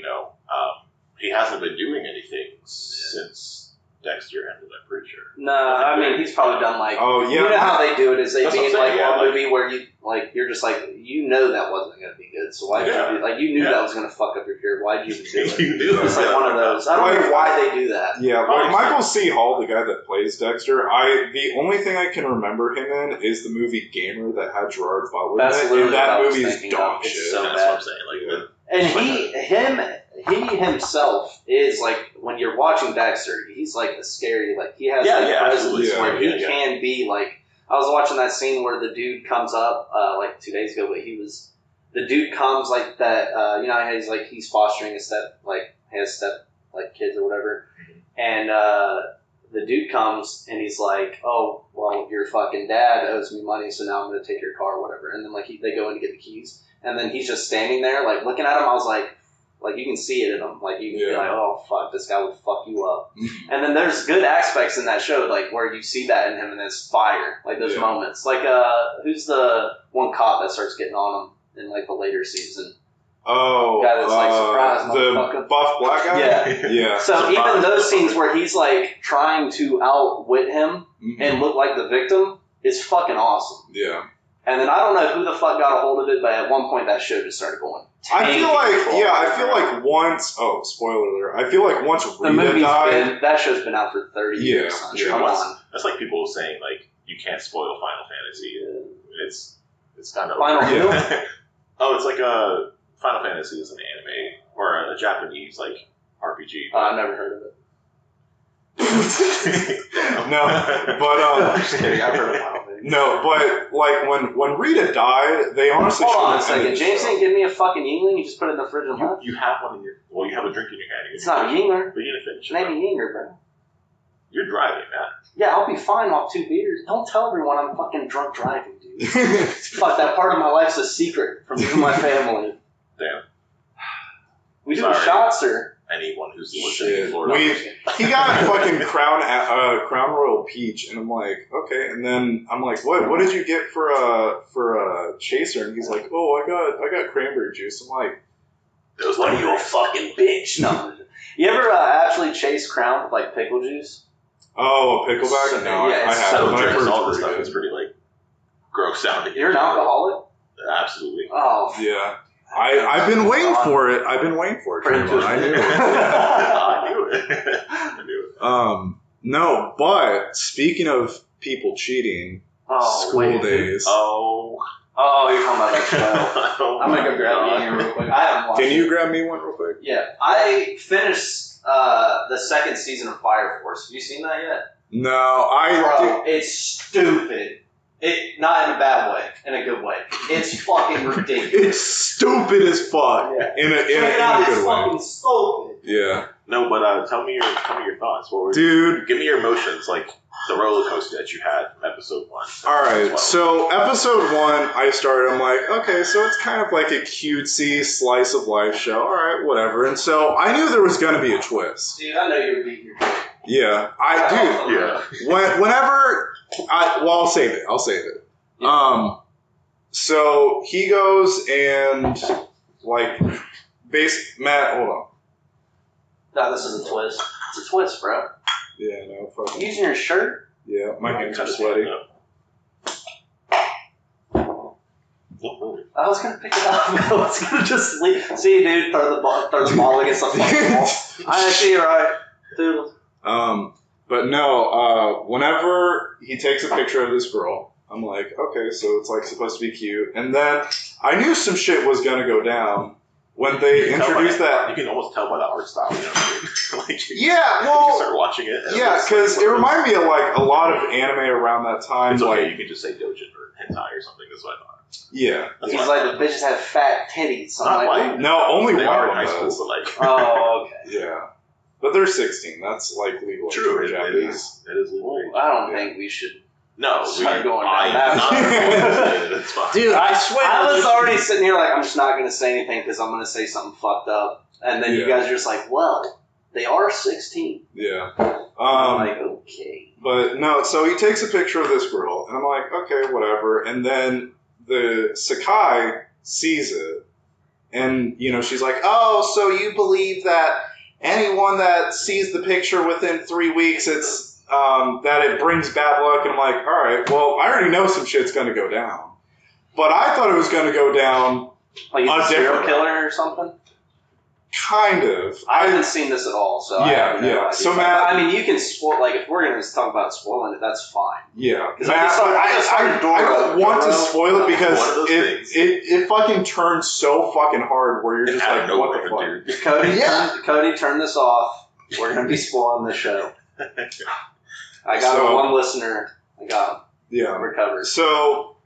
he hasn't been doing anything since Dexter ended, I'm pretty sure. No, I mean, he's probably done like... Oh, yeah. You know how they do it is they be in like one like, movie where you're just like, that wasn't going to be good, so why did you do it? Like, you knew that was going to fuck up your career. Why did you even do it? You knew it's like one of those. I don't know why they do that. Yeah, like Michael C. Hall, the guy that plays Dexter, the only thing I can remember him in is the movie Gamer that had Gerard Butler in it. And that movie's dog shit. So that's what I'm saying. And he himself is like, when you're watching Dexter, he's like a scary, like he has presence where he can be like, I was watching that scene where the dude comes up like 2 days ago, but the dude comes like that, he's fostering his kids or whatever, and the dude comes and he's like, oh, well, your fucking dad owes me money, so now I'm going to take your car or whatever, and then like they go in to get the keys, and then he's just standing there like looking at him. I was like you can see it in him. Like, you can be like, oh, fuck, this guy would fuck you up. And then there's good aspects in that show, like, where you see that in him and there's fire. Like, those moments. Like, who's the one cop that starts getting on him in, like, the later season? Oh. The guy that's, like, surprised, motherfucker. The buff black guy? Yeah. So even those scenes where he's, like, trying to outwit him and look like the victim is fucking awesome. Yeah. And then I don't know who the fuck got a hold of it, but at one point that show just started going. I feel like once. Oh, spoiler alert! I feel like once Rita died, that show's been out for 30 years. Come on. That's like people saying like you can't spoil Final Fantasy. It's kind of Final. Oh, it's like Final Fantasy is an anime or a Japanese like RPG. I've never heard of it. No, but I'm just kidding. I've heard of Final Fantasy. No, but like when Rita died, they honestly. Hold on a second. James didn't give me a fucking Yingling. You just put it in the fridge and left. You have one in your. Well, you have a drink in your hand. It's not a Yingler. But you didn't finish. Name me Yinger, bro. You're driving, man. Yeah, I'll be fine off 2 beers. Don't tell everyone I'm fucking drunk driving, dude. Fuck, that part of my life's a secret from you and my family. Damn. We doing shots or? Anyone who's listening in Florida. He got a fucking Crown Royal Peach, and I'm like, okay. And then I'm like, what did you get for a chaser? And he's like, oh, I got cranberry juice. I'm like, what are you, a fucking bitch? No. You ever actually chase Crown with like pickle juice? Oh, a pickleback? So, no, yeah, I haven't. So all this stuff is pretty like gross sounding. You're an alcoholic? Absolutely. Oh yeah. I've been waiting for it. I knew it. I knew it. No, but speaking of people cheating, school days. Oh, you're talking about that show. I'm gonna go grab you real quick. I haven't watched. Can you grab me one real quick? Yeah, I finished the second season of Fire Force. Have you seen that yet? No, Bro, it's stupid. Not in a bad way, in a good way. It's fucking ridiculous. It's stupid as fuck. Yeah. In a good way. It's fucking stupid. Yeah. No, but tell me your thoughts. Dude, give me your emotions. Like, the roller coaster that you had from episode 1. Alright, so episode 1, I started, I'm like, okay, so it's kind of like a cutesy slice of life show. Alright, whatever. And so I knew there was going to be a twist. Dude, I know you were beating your kid. Yeah, I do. Yeah. Whenever, I'll save it. Yeah. So he goes and, like, Matt, hold on. No, this is a twist. It's a twist, bro. Yeah, no, fuck. You using your shirt? Yeah, my hands are sweaty. I was gonna pick it up. I was gonna just leave. See you, dude. Throw the ball against the fucking wall. I see you, right, dude. But no, whenever he takes a picture of this girl, I'm like, okay, so it's like supposed to be cute. And then I knew some shit was gonna go down when they introduced that. You can almost tell by the art style, you know what I mean? Yeah, well, you start watching it. Yeah, because it reminded me of like a lot of anime around that time. It's okay, like, you can just say dojin or hentai or something. That's what I thought. Yeah, he's like the bitches have fat titties. So not like, no, only they one are of in them high school, does. but like, oh, okay, yeah, but they're 16. That's like legal. True, in Japanese. it is legal. I don't think we should. No, Start going I down that it's fine. Dude, I swear. I was already sitting here like, I'm just not going to say anything because I'm going to say something fucked up. And then you guys are just like, well, they are 16. Yeah. I'm like, okay. But no, so he takes a picture of this girl, and I'm like, okay, whatever. And then the Sakai sees it, and, you know, she's like, oh, so you believe that anyone that sees the picture within 3 weeks, it's that it brings bad luck. And I'm like, all right, well, I already know some shit's going to go down. But I thought it was going to go down like a serial killer or something? Kind of. I haven't seen this at all, so I have no idea. So Matt, I mean, you can spoil. Like, if we're going to talk about spoiling it, that's fine. Yeah, Matt, I don't want to spoil it because it fucking turns so fucking hard where you're just like, what the fuck? Cody, turn this off. We're going to be spoiling this show. I got one listener. I got him. Yeah, recovered. So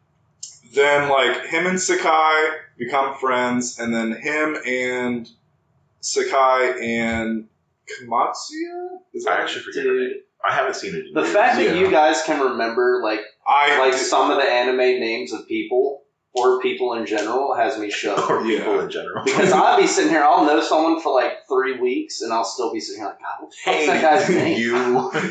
then, like, him and Sakai become friends, and then him and Sakai and Kamatsuya? I actually forget. I haven't seen it. The fact that you guys can remember like some of the anime names of people or people in general has me shook. Or people in general. Because I'll be sitting here, I'll know someone for like 3 weeks, and I'll still be sitting here like, God, what's that guy's name?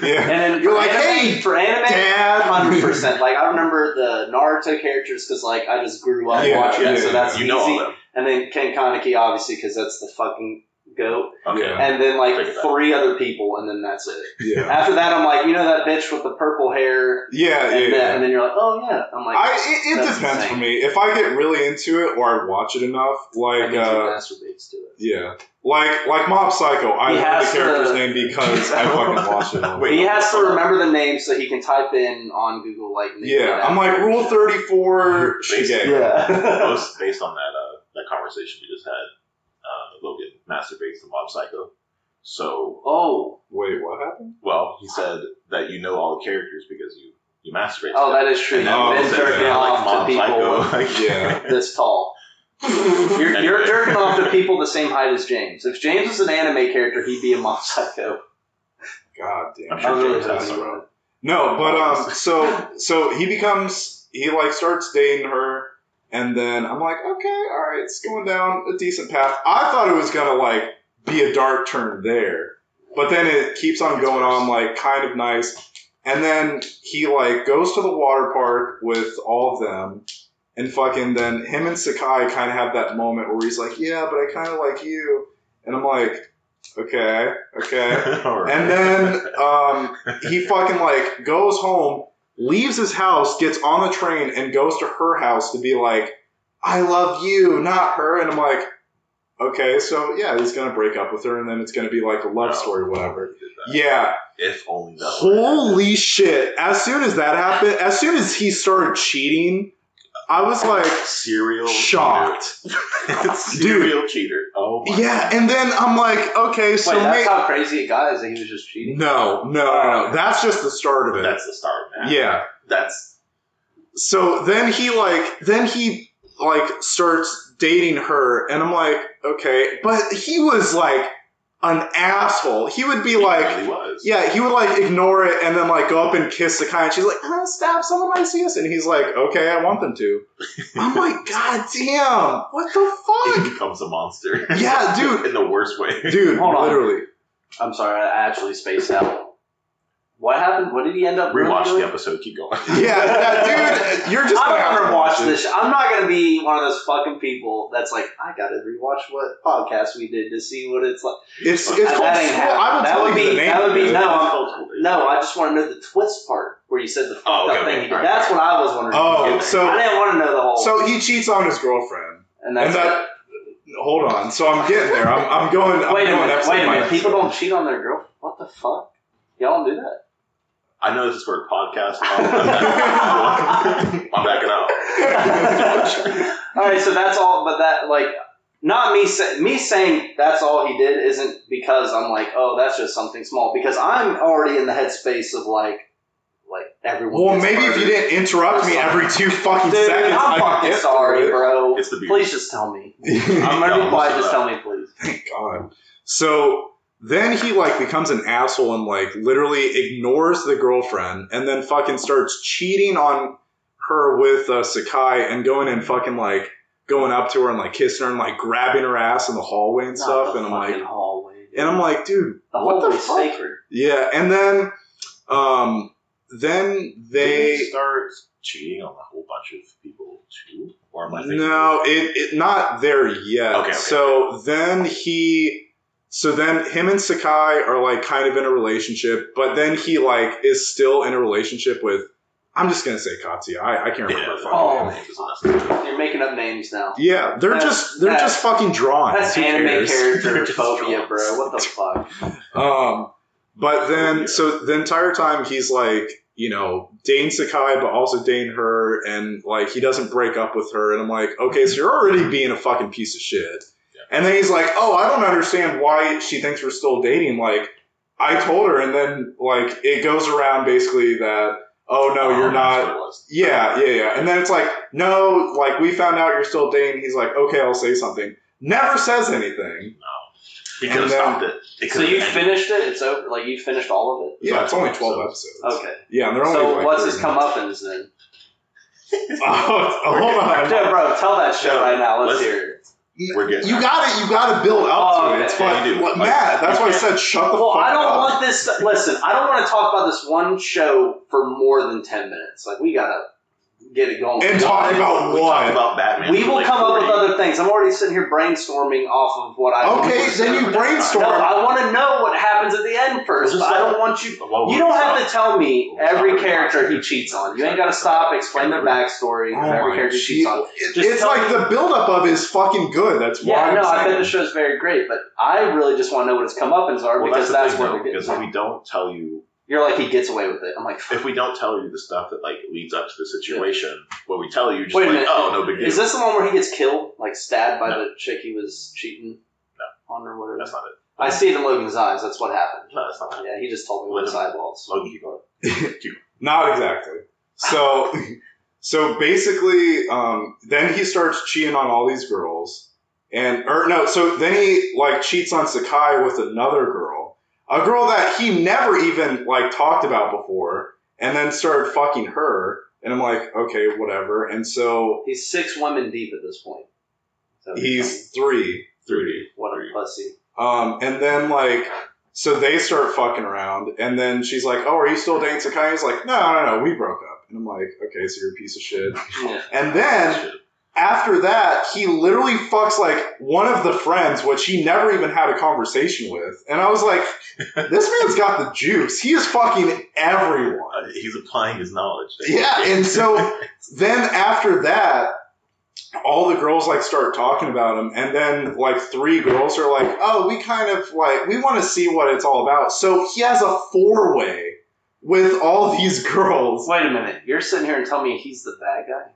Yeah. And then you're like, hey, for anime, Dad. 100%. Like, I remember the Naruto characters because like I just grew up watching it, so that's easy. All them. And then Ken Kaneki, obviously, because that's the fucking goat. Okay. And then like 3 other people, and then that's it. Yeah. After that, I'm like, you know that bitch with the purple hair? Yeah. And then you're like, oh yeah. I'm like, it depends insane. for me. If I get really into it or I watch it enough, like masturbates to it. Yeah. Like Mob Psycho, I know the character's name because I fucking watched it. He has to remember the name so he can type in on Google like. I'm like Rule 34. Based on that conversation we just had. Logan masturbates to Mob Psycho. So. Oh. Wait, what happened? Well, he said that you know all the characters because you masturbate. Oh, that is true. You've been jerking off to people this tall. You're jerking off to people the same height as James. If James was an anime character, he'd be a Mob Psycho. God damn. I'm sure really James has some. No, but so he like starts dating her. And then I'm like, okay, all right, it's going down a decent path. I thought it was going to, like, be a dark turn there. But then it keeps on going on, like, kind of nice. And then he, like, goes to the water park with all of them. And fucking then him and Sakai kind of have that moment where he's like, yeah, but I kind of like you. And I'm like, okay. Right. And then he fucking, like, goes home. Leaves his house, gets on the train, and goes to her house to be like, I love you, not her. And I'm like, okay, so yeah, he's going to break up with her, and then it's going to be like a love story or whatever. Yeah. If only that. Holy shit. As soon as that happened, as soon as he started cheating, I was like, shocked. Serial cheater. Oh my God. And then I'm like, okay, so that's how crazy it got, is that he was just cheating? No. That's just the start of it. That's the start, man. Yeah. So then he starts dating her, and I'm like, okay, but he was like an asshole. He would be like, really was. Yeah, he would like ignore it and then like go up and kiss Sakai, and she's like, stop, someone might see us, and he's like, okay, I want them to. I'm like, god damn, what the fuck? He becomes a monster. Yeah, dude. In the worst way. Dude, Hold on. literally. I'm sorry, I actually spaced out. What happened? What did he end up doing? Rewatch the episode. Keep going. Yeah, dude, you're just I gonna have don't to watch it. this. I'm not gonna be one of those fucking people that's like, I gotta rewatch what podcast we did to see what it's like. It's called that ain't happening. I will That tell would you be the name. that would be of it. no. I just want to know the twist part where you said the fucked up thing he did. Right. That's what I was wondering. Oh, so I didn't want to know the whole. So he cheats on his girlfriend, and that's that. Hold on. So I'm getting there. I'm going. Wait a minute. Wait Wait a minute. People don't cheat on their girl. What the fuck? Y'all don't do that. I know this is for a podcast. I'm backing out. All right, so that's all. But that, like, not me saying that's all he did isn't because I'm like, oh, that's just something small. Because I'm already in the headspace of like everyone. Well, maybe if you didn't interrupt me every 2 fucking Dude, seconds, I'm fucking sorry, bro. It's the beard. Please just tell me. I'm gonna be quiet. Just tell me, please. Thank God. So then he like becomes an asshole and like literally ignores the girlfriend and then fucking starts cheating on her with Sakai and going and fucking like going up to her and like kissing her and like grabbing her ass in the hallway and stuff. And I'm like, hallway, and I'm like, dude, the what the hallway's fuck? sacred. Yeah, and then they start cheating on a whole bunch of people too, or am I thinking? No, it not there yet. Okay. So then him and Sakai are like kind of in a relationship, but then he like is still in a relationship with. I'm just gonna say Katsuya. I can't remember. You're making up names now. Yeah, they're just fucking drawn. That's anime character phobia, bro. What the fuck? But then so the entire time he's like, you know, dating Sakai, but also dating her, and like he doesn't break up with her, and I'm like, okay, so you're already being a fucking piece of shit. And then he's like, oh, I don't understand why she thinks we're still dating. Like, I told her, and then like it goes around basically that. Oh, no, you're not. Yeah. And then it's like, no, like, we found out you're still dating. He's like, okay, I'll say something. Never says anything. No. He could have stopped it. So you finished it? It's over? Like, you finished all of it? Yeah, it's only 12 episodes. Okay. Yeah, and they're only So what's his comeuppance then? Hold on. Yeah, bro, tell that shit right now. Let's hear it. We're getting you gotta build up to it. It's fun. Matt, that's why I said shut the fuck up. Well, I don't want this. Listen, I don't want to talk about this one show for more than 10 minutes. Like, we gotta get it going. And talk about we what? Talk about Batman. We will come up with other things. I'm already sitting here brainstorming off of what I. Okay, then you brainstorm. No, I want to know what happens at the end first. But I don't want you. You don't have to tell me every character he cheats on. You ain't got to stop, explain their backstory of every character he cheats on. It's like the buildup of is fucking good. That's why. Yeah, no, I bet the show's very great, but I really just want to know what his comeuppance are because that's where we're getting. Because if we don't tell you. You're like, he gets away with it. I'm like, if we don't tell you the stuff that like leads up to the situation, what we tell you, just wait a like, minute. oh, no big deal. Is this the one where he gets killed, like stabbed by the chick he was cheating on or whatever? That's not it. I see it in Logan's eyes. That's what happened. No, that's not it. Yeah, he just told me with his eyeballs. Logan, keep going. Not exactly. So basically, then he starts cheating on all these girls, so then he like cheats on Sakai with another girl. A girl that he never even, like, talked about before, and then started fucking her, and I'm like, okay, whatever, and so... He's 6 women deep at this point. He's 3. What a pussy. And then, like, so they start fucking around, and then she's like, oh, are you still dating Sakai? He's like, no, we broke up. And I'm like, okay, so you're a piece of shit. Yeah. And then... After that, he literally fucks, like, one of the friends, which he never even had a conversation with. And I was like, this man's got the juice. He is fucking everyone. He's applying his knowledge. Yeah, and so then after that, all the girls, like, start talking about him. And then, like, 3 girls are like, oh, we kind of, like, we want to see what it's all about. So he has a 4-way with all these girls. Wait a minute. You're sitting here and telling me he's the bad guy?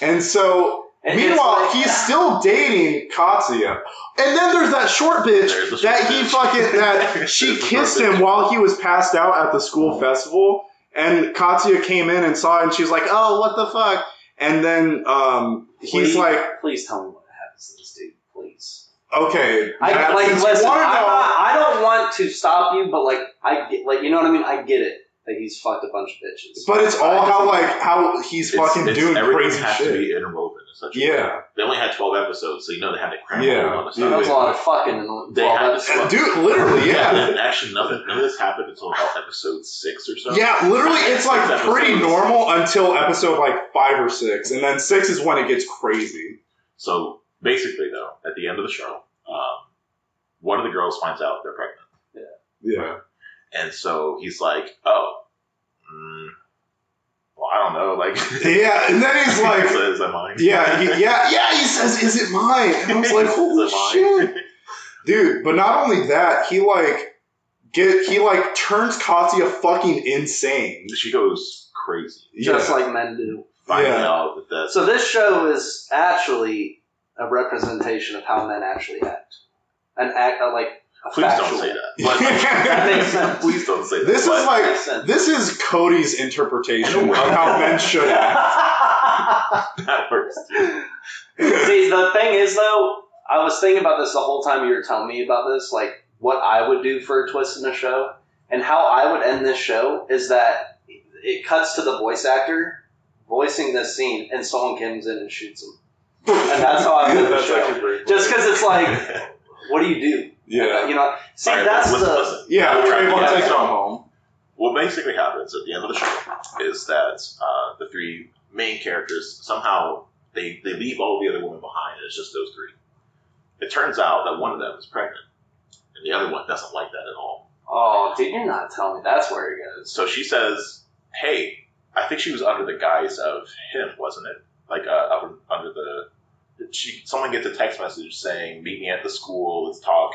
And so, meanwhile, he's still dating Katsuya. And then there's that short bitch that she kissed him while he was passed out at the school festival. And Katsuya came in and saw it, and she was like, oh, what the fuck? And then he's like... Please tell me what happens to this dude, please. Okay. I don't want to stop you, but you know what I mean? I get it. That he's fucked a bunch of bitches. But it's all how he's fucking doing crazy shit. Everything has to be interwoven in such a way. They only had 12 episodes, so they had to cram all on the stuff. That's a lot of fucking in 12 episodes. Dude, literally, yeah. Actually, none of this happened until about episode 6 or so. Yeah, literally, it's pretty normal until episode 5 or 6, and then 6 is when it gets crazy. So basically, though, at the end of the show, one of the girls finds out they're pregnant. Yeah. And so he's like, well, I don't know, yeah, and then he's like, is that mine? Yeah, he says, is it mine? And I was like, holy shit. Dude, but not only that, he turns Katya fucking insane. She goes crazy. Just like men do. Finding out that So this show is actually a representation of how men actually act. Please don't say that. But, that makes sense. Please don't say that. This is Cody's interpretation of how men should act. That works. See, the thing is, though, I was thinking about this the whole time you were telling me about this, what I would do for a twist in the show, and how I would end this show is that it cuts to the voice actor voicing this scene, and someone comes in and shoots him. And that's how I would end the show. Just because it's what do you do? Yeah. See, that's listen. Yeah, Trevon takes it home. What basically happens at the end of the show is that the 3 main characters, somehow, they leave all the other women behind, and it's just those 3. It turns out that one of them is pregnant, and the other one doesn't like that at all. Oh, dude, you're not telling me that's where it goes. So she says, hey, I think she was under the guise of him, wasn't it? Under the... Someone gets a text message saying, meet me at the school, let's talk.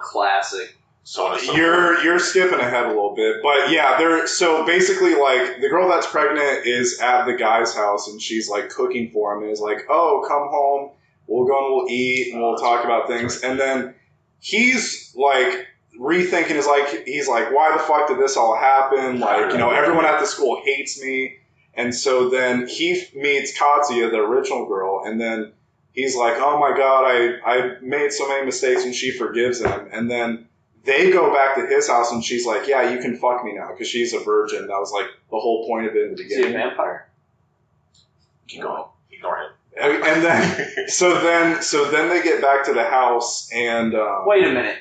Classic. So you're skipping ahead a little bit, but yeah, so basically the girl that's pregnant is at the guy's house and she's cooking for him and is oh, come home, we'll go and we'll eat and we'll talk about things. And then he's rethinking he's why the fuck did this all happen? Everyone at the school hates me. And so then he meets Katya, the original girl, and then he's like, oh my god, I made so many mistakes, and she forgives him. And then they go back to his house, and she's like, yeah, you can fuck me now, because she's a virgin. That was the whole point of it in the beginning. Is he a vampire? Keep going. Ignore him. And then, so then they get back to the house, and... Wait a minute.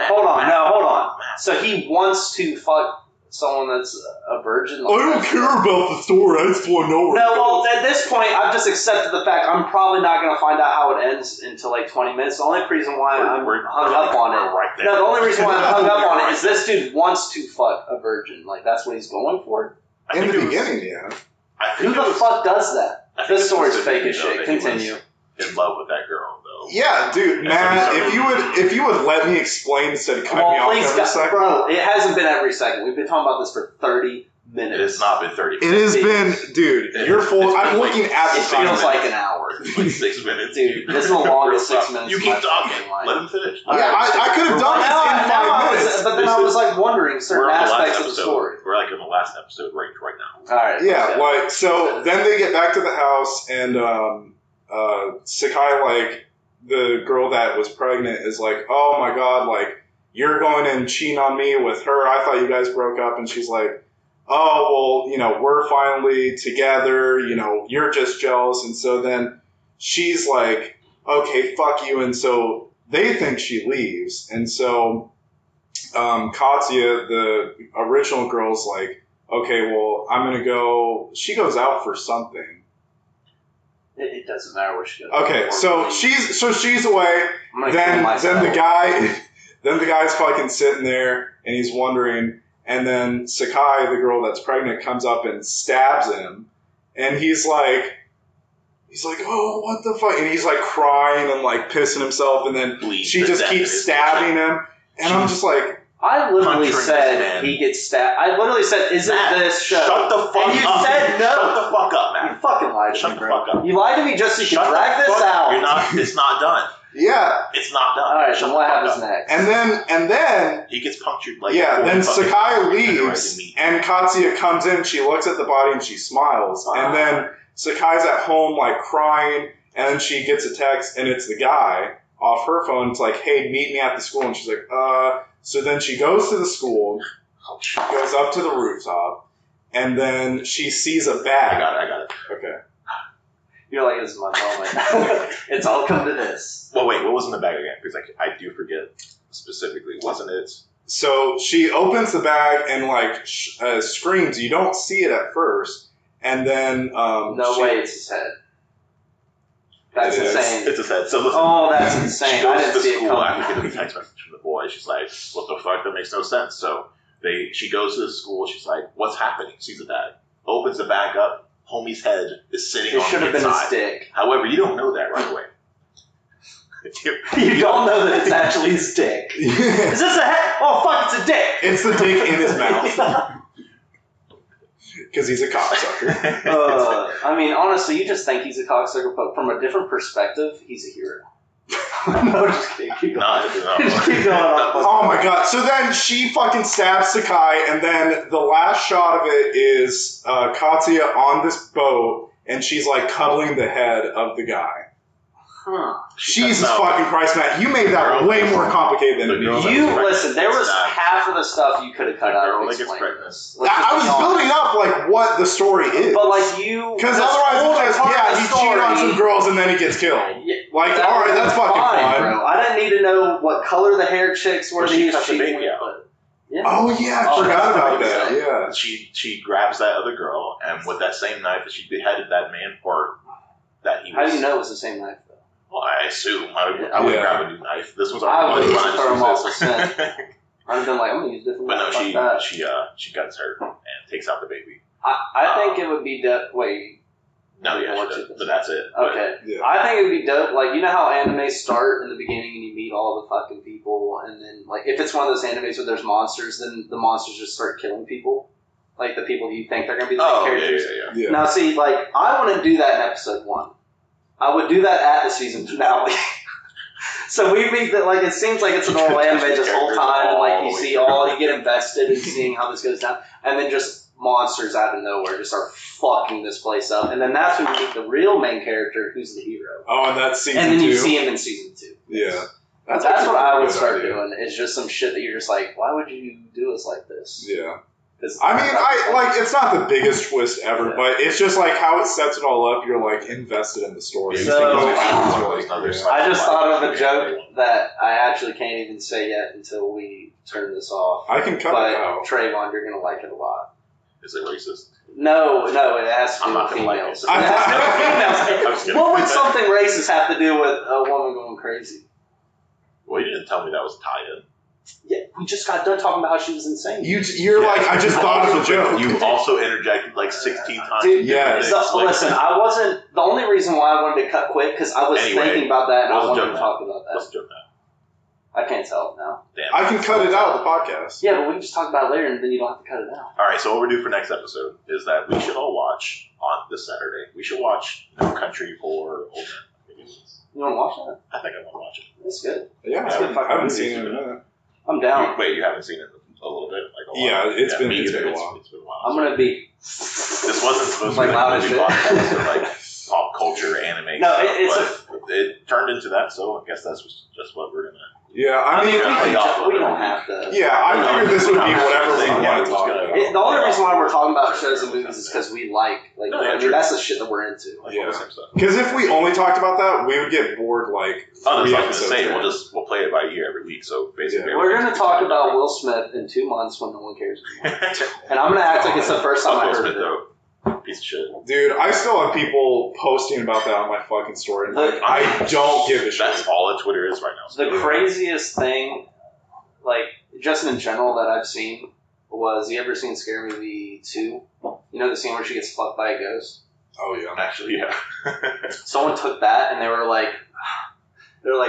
Hold on. So he wants to fuck someone that's a virgin? I don't care about the story. I just want to know where at this point, I've just accepted the fact I'm probably not going to find out how it ends until 20 minutes. The only reason why I'm hung up on it... the only reason why I'm hung up on it is this dude wants to fuck a virgin. That's what he's going for? In the beginning, yeah. Who the fuck does that? This story's fake as shit. Continue. In love with that girl, though. Yeah, dude, Matt, if you would let me explain instead of cutting me off every second. Bro, it hasn't been every second. We've been talking about this for 30 minutes. It has not been 30 minutes. It has been, dude, you're full. I'm looking at the time. It feels like an hour. 6 minutes. Dude, this is the longest 6 minutes. You keep talking. Let him finish. Yeah, I could have done this in 5 minutes. But then I was wondering certain aspects of the story. We're in the last episode right now. Alright. Yeah, so then they get back to the house and Sakai, the girl that was pregnant, is oh my god, you're going and cheating on me with her. I thought you guys broke up. And she's like, oh, well, we're finally together. You're just jealous. And so then she's like, okay, fuck you. And so they think she leaves. And so Katya, the original girl's like, okay, well, I'm going to go. She goes out for something. It doesn't matter where she goes. Okay, so she's away. Then the guy's fucking sitting there and he's wondering, and then Sakai, the girl that's pregnant, comes up and stabs him, and he's like, oh, what the fuck? And he's crying and pissing himself, and then she just keeps stabbing him, and I'm just like. I literally said he gets stabbed. I literally said, isn't this show? Shut the fuck up. And you said no. Shut the fuck up, man. You fucking lied to me, Shut the bro. fuck up. You lied to me just so you can drag this out. It's not done. Yeah. It's not done. Alright, so what happens next? And then... He gets punctured then Sakai leaves, and Katya comes in, she looks at the body, and she smiles. And then Sakai's at home, crying, and then she gets a text, and it's the guy. off her phone. It's like, hey, meet me at the school. And she's like, So then she goes to the school, goes up to the rooftop, and then she sees a bag. I got it. Okay. You're like, this is my moment. It's all come to this. Well, wait, what was in the bag again? Because I do forget specifically. Wasn't it? So she opens the bag and like screams. You don't see it at first, and then no way, it's his head. That's insane. It's his head. So listen, that's insane. She goes I didn't to the see it school coming. after getting a text message from the boy. She's like, "What the fuck? That makes no sense." So she goes to the school. She's like, "What's happening?" Sees the bag, opens the bag up. Homie's head is sitting on the inside. It should have been his dick. However, you don't know that right away. You don't know that it's actually his dick. Is this a head? Oh, fuck, it's a dick. It's the dick in his mouth. Because he's a cocksucker. I mean, honestly, you just think he's a cocksucker, but from a different perspective, he's a hero. No, just kidding. Keep going. Just keep going on. Oh my god. So then she fucking stabs Sakai, and then the last shot of it is Katya on this boat, and she's like cuddling the head of the guy. Huh. Jesus fucking Christ, Matt. You made that way more complicated than me. Listen, there was half of the stuff you could have cut out of explaining this. I was building up like what the story is. But like you... Because otherwise it's just, he cheated on some girls and then he gets killed. Yeah, like, alright, that's fucking fine. Bro. I didn't need to know what color the hair chicks were. She cut the baby out. Yeah. Oh yeah, I forgot about that. Yeah. She grabs that other girl, and with that same knife that she beheaded that man for, that he was... How do you know it was the same knife? Well, I assume. I would grab a new knife. This was I already would throw him off the scent. I'd been like, I'm going to use a different knife. But no, she guts her and takes out the baby. I think it would be dope. Wait. No, yeah, but that's it. Okay. Yeah. I think it would be dope. Like, you know how animes start in the beginning and you meet all the fucking people, and then, like, if it's one of those animes where there's monsters, then the monsters just start killing people. Like, the people you think they're going to be the main characters. Yeah. Now, see, like, I want to do that in episode 1. I would do that at the season finale. So we meet that, like, it seems like it's a normal anime this whole time, and like you get invested in seeing how this goes down, and then just monsters out of nowhere just start fucking this place up, and then that's when you meet the real main character, who's the hero. Oh, and that's season 2. And then you see him in season 2. Yeah, that's what I would start doing. It's just some shit that you're just like, why would you do us like this? Yeah. I mean, it's not the biggest twist ever, but it's just like how it sets it all up. You're like invested in the story. I just thought of a joke that I actually can't even say yet until we turn this off. I can cut it out. Trayvon, you're gonna like it a lot. Is it racist? No, it has to do with females. It has to do with females. What would something racist have to do with a woman going crazy? Well, you didn't tell me that was tied in. Yeah, we just got done talking about how she was insane. You're like, I just thought of a joke. You also interjected like 16 times. Dude, listen, I wasn't... The only reason why I wanted to cut quick, because I was thinking about that and I wanted to talk about that. What's the joke now? I can't tell it now. Damn, I can cut it out of the podcast. Yeah, but we can just talk about it later and then you don't have to cut it out. Alright, so what we're doing for next episode is that we should all watch on this Saturday. We should watch No Country for Old Men. You want to watch that? I think I want to watch it. That's good. Yeah, I haven't seen it in a minute. I'm down. Wait, you haven't seen it a little bit? Like a while? Yeah, it's been a while. It's been a while. I'm going to be... This wasn't supposed like to be loud a movie podcast or like pop culture anime. No, stuff, it turned into that, so I guess that's just what we're going to... Yeah, I mean, we don't have to. Yeah, I figured this would be whatever we want to talk about. The only reason why we're talking about shows and movies is because we that's the shit that we're into. Yeah. Because if we only talked about that, we would get bored like 3 episodes. We'll play it by ear every week. So basically, we're going to talk about Will Smith in 2 months when no one cares anymore. And I'm going to act like it's the first time I heard of it. Piece of shit. Dude, I still have people posting about that on my fucking story. Like, I don't give a shit. That's all that Twitter is right now. So the craziest thing, like, just in general that I've seen was, you ever seen Scary Movie 2? You know the scene where she gets fucked by a ghost? Oh, yeah. Actually, yeah. Someone took that and they were like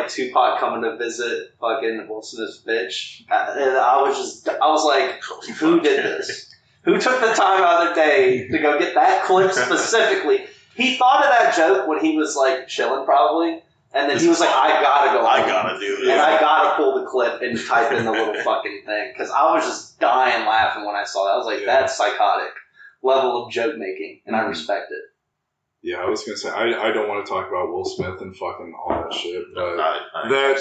Tupac coming to visit fucking Will Smith's bitch. And I was like, who did this? Who took the time out of their day to go get that clip specifically? He thought of that joke when he was like chilling probably. And then he was like, I gotta do this. And I gotta pull the clip and type in the little fucking thing. Because I was just dying laughing when I saw that. I was like, that's psychotic level of joke making. And I respect it. Yeah, I was gonna say I don't want to talk about Will Smith and fucking all that shit, but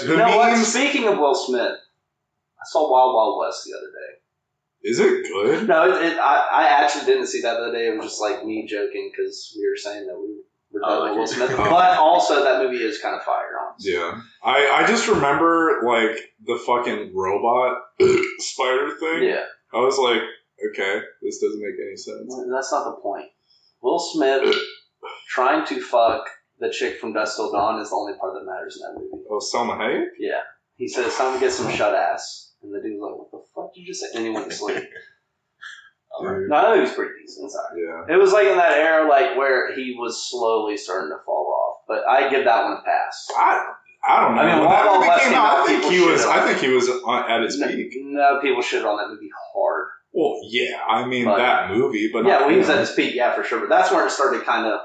you know what? Speaking of Will Smith, I saw Wild Wild West the other day. Is it good? No, I actually didn't see that the other day. It was just like me joking because we were saying that we were done with Will Smith, but also that movie is kind of fire on. Yeah, I just remember like the fucking robot spider thing. Yeah, I was like, okay, this doesn't make any sense. Well, that's not the point. Will Smith trying to fuck the chick from Dusk Till Dawn is the only part that matters in that movie. Oh, Salma Hayek? Yeah. He says, time to get some shut ass. And the dude's like, what the fuck did you just say? And he went to sleep. No, that movie's pretty decent. Sorry. Yeah. It was like in that era like where he was slowly starting to fall off. But I give that one a pass. I don't know. I mean, when that Wild movie West came out, I think he was at his peak. No, people shit on that movie hard. Well, yeah, I mean that movie, but yeah, when he was at his peak, yeah, for sure. But that's when it started kind of,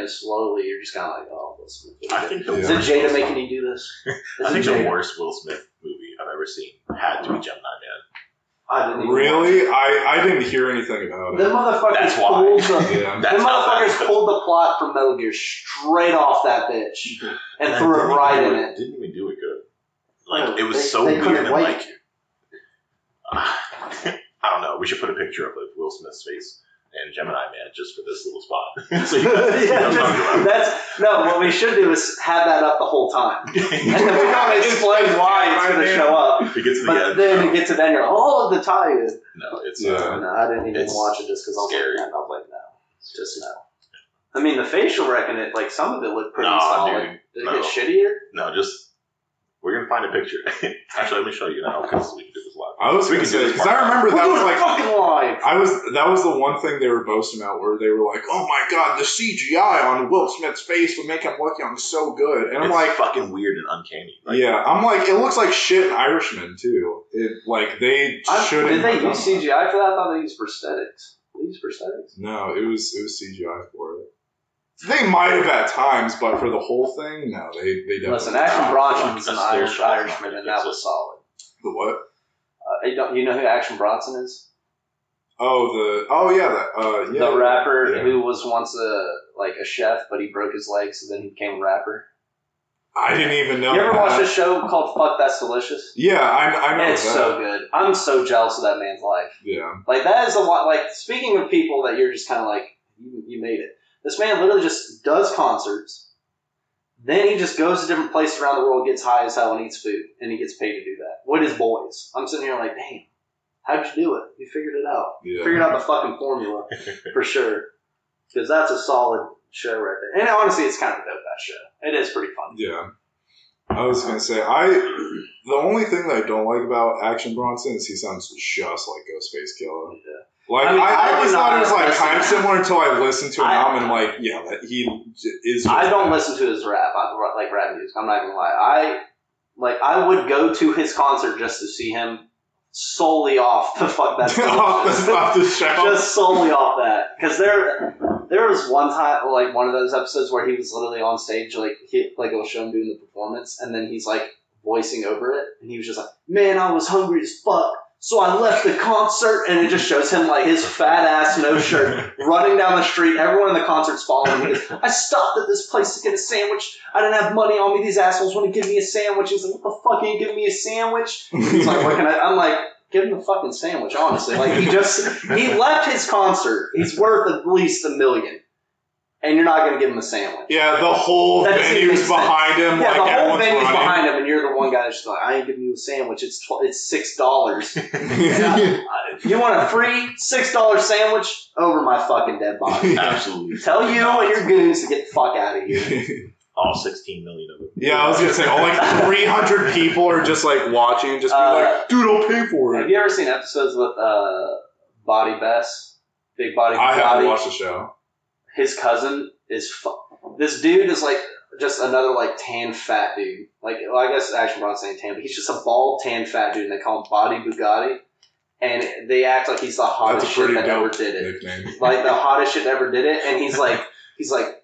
slowly. You're just kind of like, oh, Will Smith. Is it Jada making you do this? I think the worst Will Smith movie I've ever seen had to be Gemini Man. I didn't even really? I didn't hear anything about it. The motherfuckers pulled the plot from Metal Gear straight off that bitch and threw it right in it. Didn't even do it good. Like it was so weird and like. I don't know. We should put a picture of Will Smith's face and Gemini Man just for this little spot. So what we should do is have that up the whole time. And then we don't explain why it's going to show up. It gets to the end. Then it gets to the end, you're like, all of the tie-in. No, it's no, I didn't even watch it just because I was scary. I was like, no. Just no. I mean, the facial recognition, like some of it looked pretty solid. Did it get shittier? No, just... We're going to find a picture. Actually, let me show you now because we can do this live. I was going to say, because I remember that was like... fucking live! That was the one thing they were boasting about where they were like, oh my god, the CGI on Will Smith's face would make him look young so good. And I'm it's like... fucking weird and uncanny. Like, yeah, I'm like, it looks like shit in Irishman, too. They shouldn't... Did they use CGI for that? I thought they used prosthetics. They used prosthetics? No, it was CGI for it. They might have at times, but for the whole thing, no, they definitely. Listen, Action Bronson was an Irishman, and that was solid. The what? You know who Action Bronson is? The rapper who was once a chef, but he broke his leg, so then he became a rapper. I didn't even know. You ever watched a show called Fuck That's Delicious? Yeah, I know. It's so good. I'm so jealous of that man's life. Yeah. Like that is speaking of people that you're just kind of like you made it. This man literally just does concerts, then he just goes to different places around the world, gets high as hell, and eats food, and he gets paid to do that with his boys. I'm sitting here like, damn, how'd you do it? You figured it out. Yeah. You figured out the fucking formula, for sure. Because that's a solid show right there. And honestly, it's kind of a dope-ass show. It is pretty fun. Yeah. I was going to say, the only thing that I don't like about Action Bronson is he sounds just like Ghostface Killah. Yeah. Like, I always thought it was like kind of similar until I listened to him now, and I'm like, yeah, that he is. I don't listen to his rap, like rap music. I'm not gonna lie. I would go to his concert just to see him solely off the fuck that off the show, just solely off that. Because there was one time, like one of those episodes where he was literally on stage, like it will show him doing the performance, and then he's like voicing over it, and he was just like, "Man, I was hungry as fuck. So I left the concert," and it just shows him like his fat ass, no shirt, running down the street. Everyone in the concert's following him. He goes, "I stopped at this place to get a sandwich. I didn't have money on me. These assholes want to give me a sandwich." He's like, "What the fuck? You giving me a sandwich?" He's like, "What can I?" I'm like, "Give him the fucking sandwich." Honestly, like he left his concert. He's worth at least $1 million. And you're not going to give him a sandwich. Yeah, the whole venue's behind him. Yeah, like the whole venue's behind him, and you're the one guy that's just like, "I ain't giving you a sandwich. It's $6. You want a free $6 sandwich? Over my fucking dead body." Absolutely. Tell you and your goons to get the fuck out of here. All 16 million of them. Yeah, I was going to say, all like 300 people are just like watching, just be like, "Dude, I'll pay for it." Have you ever seen episodes with Body Bess? Big Body I haven't watched the show. His cousin is this dude is like just another like tan fat dude. Like, well, I guess Action Bronson ain't tan, but he's just a bald tan fat dude, and they call him Body Bugatti. And they act like he's the hottest shit that ever did it. Nickname. Like the hottest shit that ever did it. And he's like,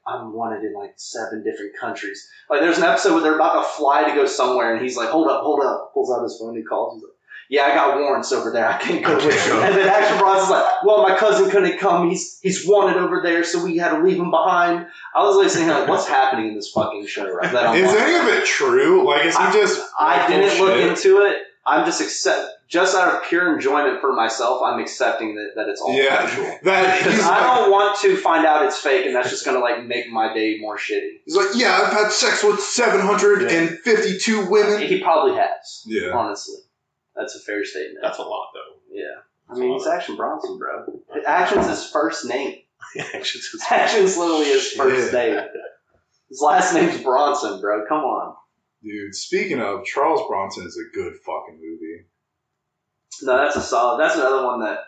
"I'm wanted in like 7 different countries." Like there's an episode where they're about to fly to go somewhere, and he's like, hold up, pulls out his phone, he calls, he's like, yeah, I got warrants over there. I can't go with you. And then Action Bronson's like, well, my cousin couldn't come. He's wanted over there, so we had to leave him behind. I was listening here like, what's happening in this fucking show? Right? Is any of it true? Like, is he just? I didn't look into it. I'm just out of pure enjoyment for myself. I'm accepting that it's all factual. Because I don't want to find out it's fake, and that's just gonna like make my day more shitty. He's like, yeah, I've had sex with 752 women. He probably has. Yeah, honestly, that's a fair statement. That's a lot, though. Yeah, I mean, he's Action Bronson, bro. Action's his first name. Action's literally his first name. His last name's Bronson, bro. Come on. Dude, speaking of, Charles Bronson is a good fucking movie. No, that's a solid. That's another one that.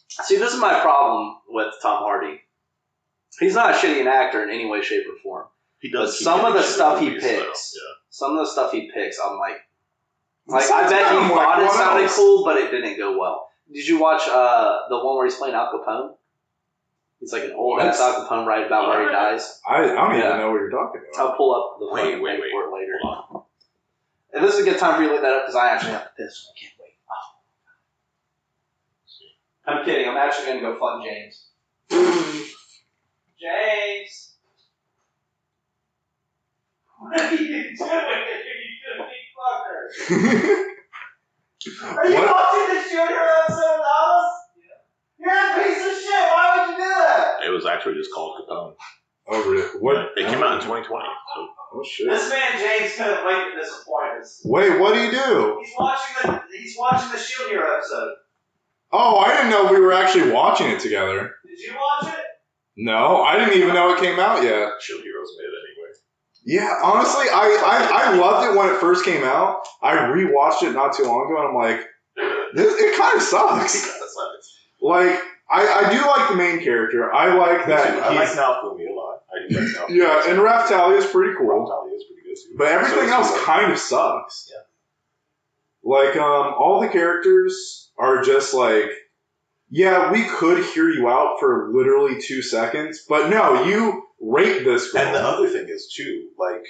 See, this is my problem with Tom Hardy. He's not a shitty actor in any way, shape, or form. He does. But some of the stuff he picks, I'm like I bet you thought it sounded cool, but it didn't go well. Did you watch the one where he's playing Al Capone? He's like an old ass Al Capone right about where he dies. I don't even know what you're talking about. I'll pull up the fucking link for it later. And this is a good time for you to look that up because I actually have to piss. I can't wait. Oh. I'm kidding. I'm actually going to go fuck James. James! What are you doing? You big fucker. Are you watching the Shooter episode, Dallas? You're a piece of shit. Why would you do that? It was actually just called Capone. Oh, really? What? It came out in 2020. So. Oh, shit. This man James couldn't wait to disappoint us. Wait, what do you do? He's watching the Shield Hero episode. Oh, I didn't know we were actually watching it together. Did you watch it? No, I didn't even know it came out yet. Shield Heroes made it anyway. Yeah, honestly, I loved it when it first came out. I rewatched it not too long ago, and I'm like, it kind of sucks. Like, I do like the main character. I like that. I like Naofumi a lot. I do like Naofumi. Yeah, and Raph Talia is pretty cool. Raph Talia is pretty good too. But everything else kind of sucks. Yeah. Like, all the characters are just like, yeah, we could hear you out for literally 2 seconds, but no, you rape this girl. And the other thing is too, like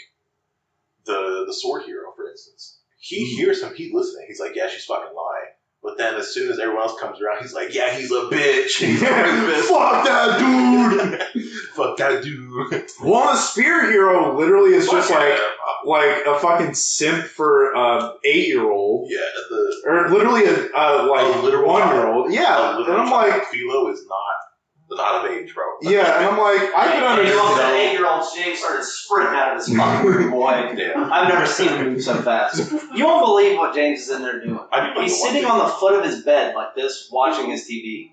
the sword hero, for instance, he hears him, he's listening. He's like, yeah, she's fucking lying. But then as soon as everyone else comes around, he's like, yeah, he's a bitch. He's a rapist. Fuck that dude. Fuck that dude. Well, the spear hero literally is just like a fucking simp for 8-year-old. Yeah, or literally a literal 1-year-old. Yeah, and I'm like, Philo is not of age, bro. Yeah, and I'm like, I could understand. An 8-year-old James started sprinting out of his fucking room, boy. Yeah. I've never seen him move so fast. You won't believe what James is in there doing. He's sitting on the foot of his bed like this, watching his TV.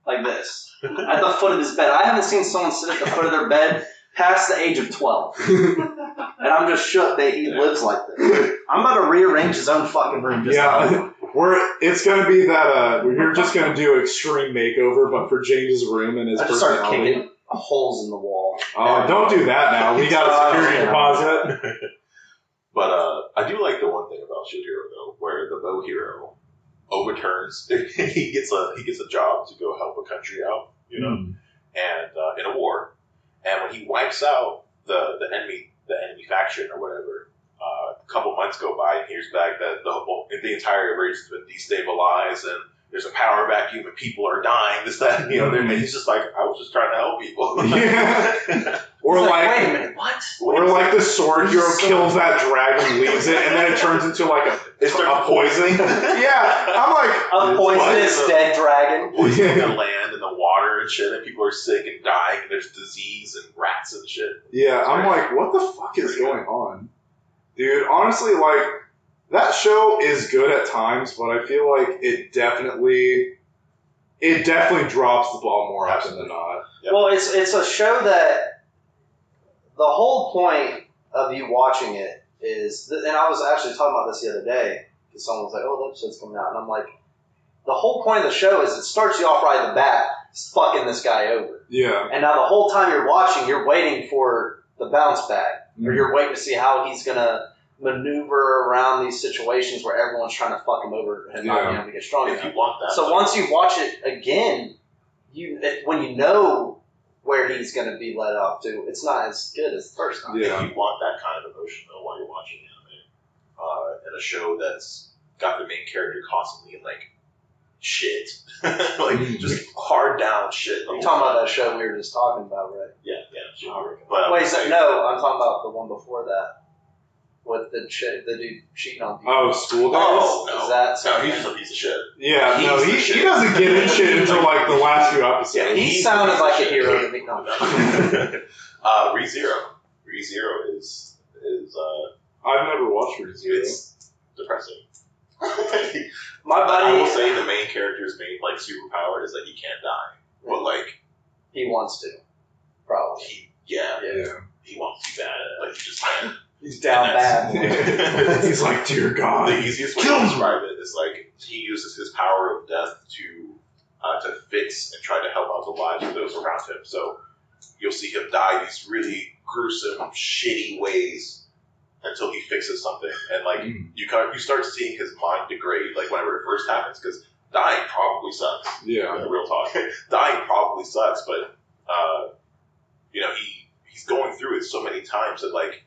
Like this. At the foot of his bed. I haven't seen someone sit at the foot of their bed past the age of 12. And I'm just shook that he lives like this. I'm about to rearrange his own fucking room. It's going to be that we're just going to do extreme makeover, but for James's room and his personality. I just start kicking holes in the wall. Oh, don't do that now. We got a security deposit. But I do like the one thing about Shield Hero though, where the bow hero overturns. he gets a job to go help a country out, you know, and in a war. And when he wipes out the enemy faction or whatever, a couple months go by and hears back that the entire region's been destabilized and there's a power vacuum and people are dying. This, that, and and he's just like, I was just trying to help people. Yeah. Or like, wait a minute, what? Or like the sword hero kills that dragon, leaves it, and then it turns into like a poisoning. Yeah, I'm like a poisonous dead dragon. Poisoning the land and the water and shit, and people are sick and dying, and there's disease and rats and shit. Yeah, I'm like, what the fuck is going on? Dude, honestly, like, that show is good at times, but I feel like it definitely drops the ball more often than not. Yep. Well, it's a show that the whole point of you watching it is, and I was actually talking about this the other day, because someone was like, oh, the episode's coming out, and I'm like, the whole point of the show is it starts you off right at the bat, fucking this guy over. Yeah. And now the whole time you're watching, you're waiting for the bounce back, or you're waiting to see how he's going to maneuver around these situations where everyone's trying to fuck him over and not being able to get strong enough. If you want that. So once you watch it again, when you know where he's going to be led off to, it's not as good as the first time. Yeah. If you want that kind of emotion though while you're watching anime, and a show that's got the main character constantly in like shit, like just hard down shit. You're talking about that show we were just talking about, right? Yeah. But wait, no, I'm talking about the one before that. With the dude cheating on people. Oh, School Days? Oh, no. Is that no, he's just a piece of shit. Yeah, he doesn't get in shit until like the last few episodes. Yeah, he sounded like a hero to me. No. ReZero is I've never watched ReZero. It's depressing. My buddy, I will say the main character's main like superpower is that he can't die, but like he wants to, probably. He wants to bad, but he just can't. He's down bad. He's like, dear God. The easiest way to describe it is like he uses his power of death to fix and try to help out the lives of those around him. So you'll see him die these really gruesome, shitty ways until he fixes something, and like you start seeing his mind degrade, like whenever it first happens, because dying probably sucks. Yeah, real talk. Dying probably sucks, but he's going through it so many times that like.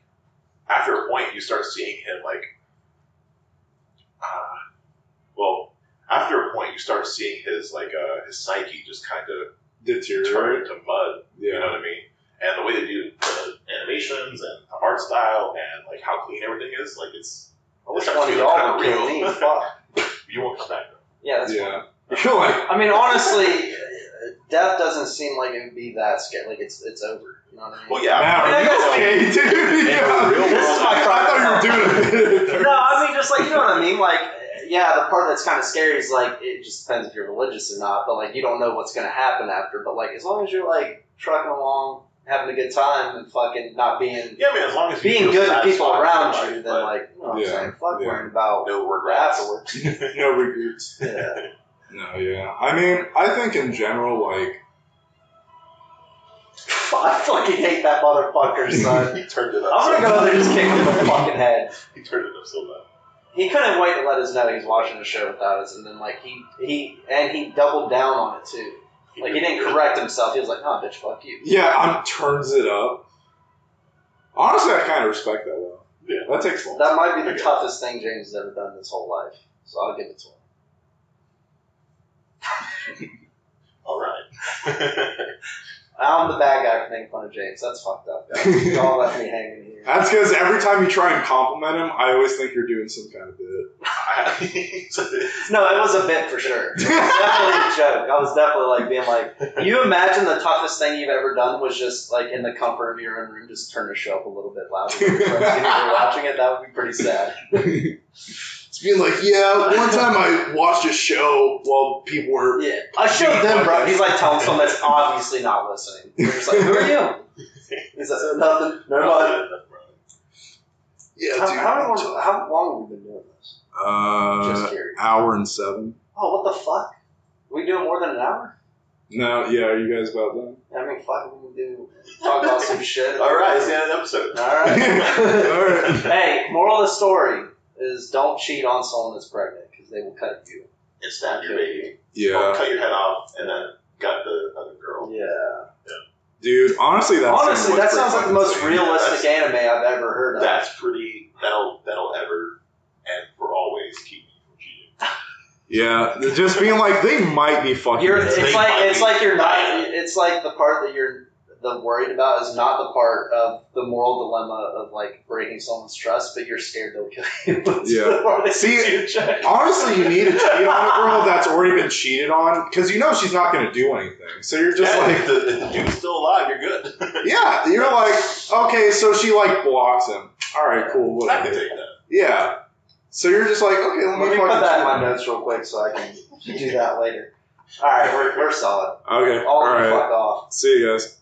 After a point, you start seeing him like, after a point, you start seeing his like his psyche just kind of turn into mud. Yeah. You know what I mean? And the way they do the animations and the art style and like how clean everything is, like it's. I wish one of y'all would kill me. Fuck. You won't come back though. Yeah, that's fine. I feel like. I mean, honestly, death doesn't seem like it would be that scary. Like it's over. You know what I mean? Well, yeah. Okay, dude. Yeah. This is my I thought you were doing it. No, I mean, just like, you know what I mean? Like, yeah, the part that's kind of scary is like, it just depends if you're religious or not, but like, you don't know what's going to happen after. But like, as long as you're like trucking along, having a good time, and fucking not being. Yeah, man, as long as you being good to people around life, you, then like, you know what I'm saying? Fuck worrying about no regrets. Afterwards. No regrets. Yeah. No, yeah. I mean, I think in general, like. I fucking hate that motherfucker, son. He turned it up. I'm gonna go there and just kick him in the fucking head. He turned it up so bad. He couldn't wait to let us know he's watching the show without us, and then like he doubled down on it too. Like he didn't correct himself. He was like, "Nah, bitch, fuck you." Yeah, turns it up. Honestly, I kind of respect that though. Yeah, that takes long. That might be the toughest thing James has ever done in his whole life, so I'll give it to him. All right. I'm the bad guy for making fun of James. That's fucked up, guys. Y'all left me hanging here. That's because every time you try and compliment him, I always think you're doing some kind of bit. No, it was a bit for sure. It was definitely a joke. I was definitely like being like, you imagine the toughest thing you've ever done was just like in the comfort of your own room, just turn the show up a little bit louder. If you were watching it, that would be pretty sad. It's being like, yeah, one time I watched a show while people were... Yeah, I showed them, bro. He's like telling someone that's obviously not listening. They're just like, who are you? He's like, nothing. Never mind. Yeah, dude. How long have we been doing this? Just curious. Hour and 7. Oh, what the fuck? We doing more than an hour? No, yeah, are you guys about done? I mean, fuck, we can talk about some shit. All right, it's the end of the episode. All right. All right. Hey, moral of the story is don't cheat on someone that's pregnant because they will cut you. And stab your baby. Yeah. Or cut your head off and then gut the other girl. Yeah. Dude, honestly, that sounds like the most realistic anime I've ever heard of. That's pretty. That'll ever and for always keep me from cheating. Yeah, just being like they might be fucking. It's like you're not. It's like the part that you're worried about is not the part of the moral dilemma of like breaking someone's trust, but you're scared they'll kill you. Yeah. See, honestly, you need to cheat on a girl that's already been cheated on because you know she's not going to do anything. So you're just like, if the dude's still alive, you're good. Yeah, you're like, okay, so she like blocks him. All right, cool. I can take that. Yeah. So you're just like, okay, let me put that in my notes real quick so I can do that later. All right, we're solid. Okay. All right. Fuck off. See you guys.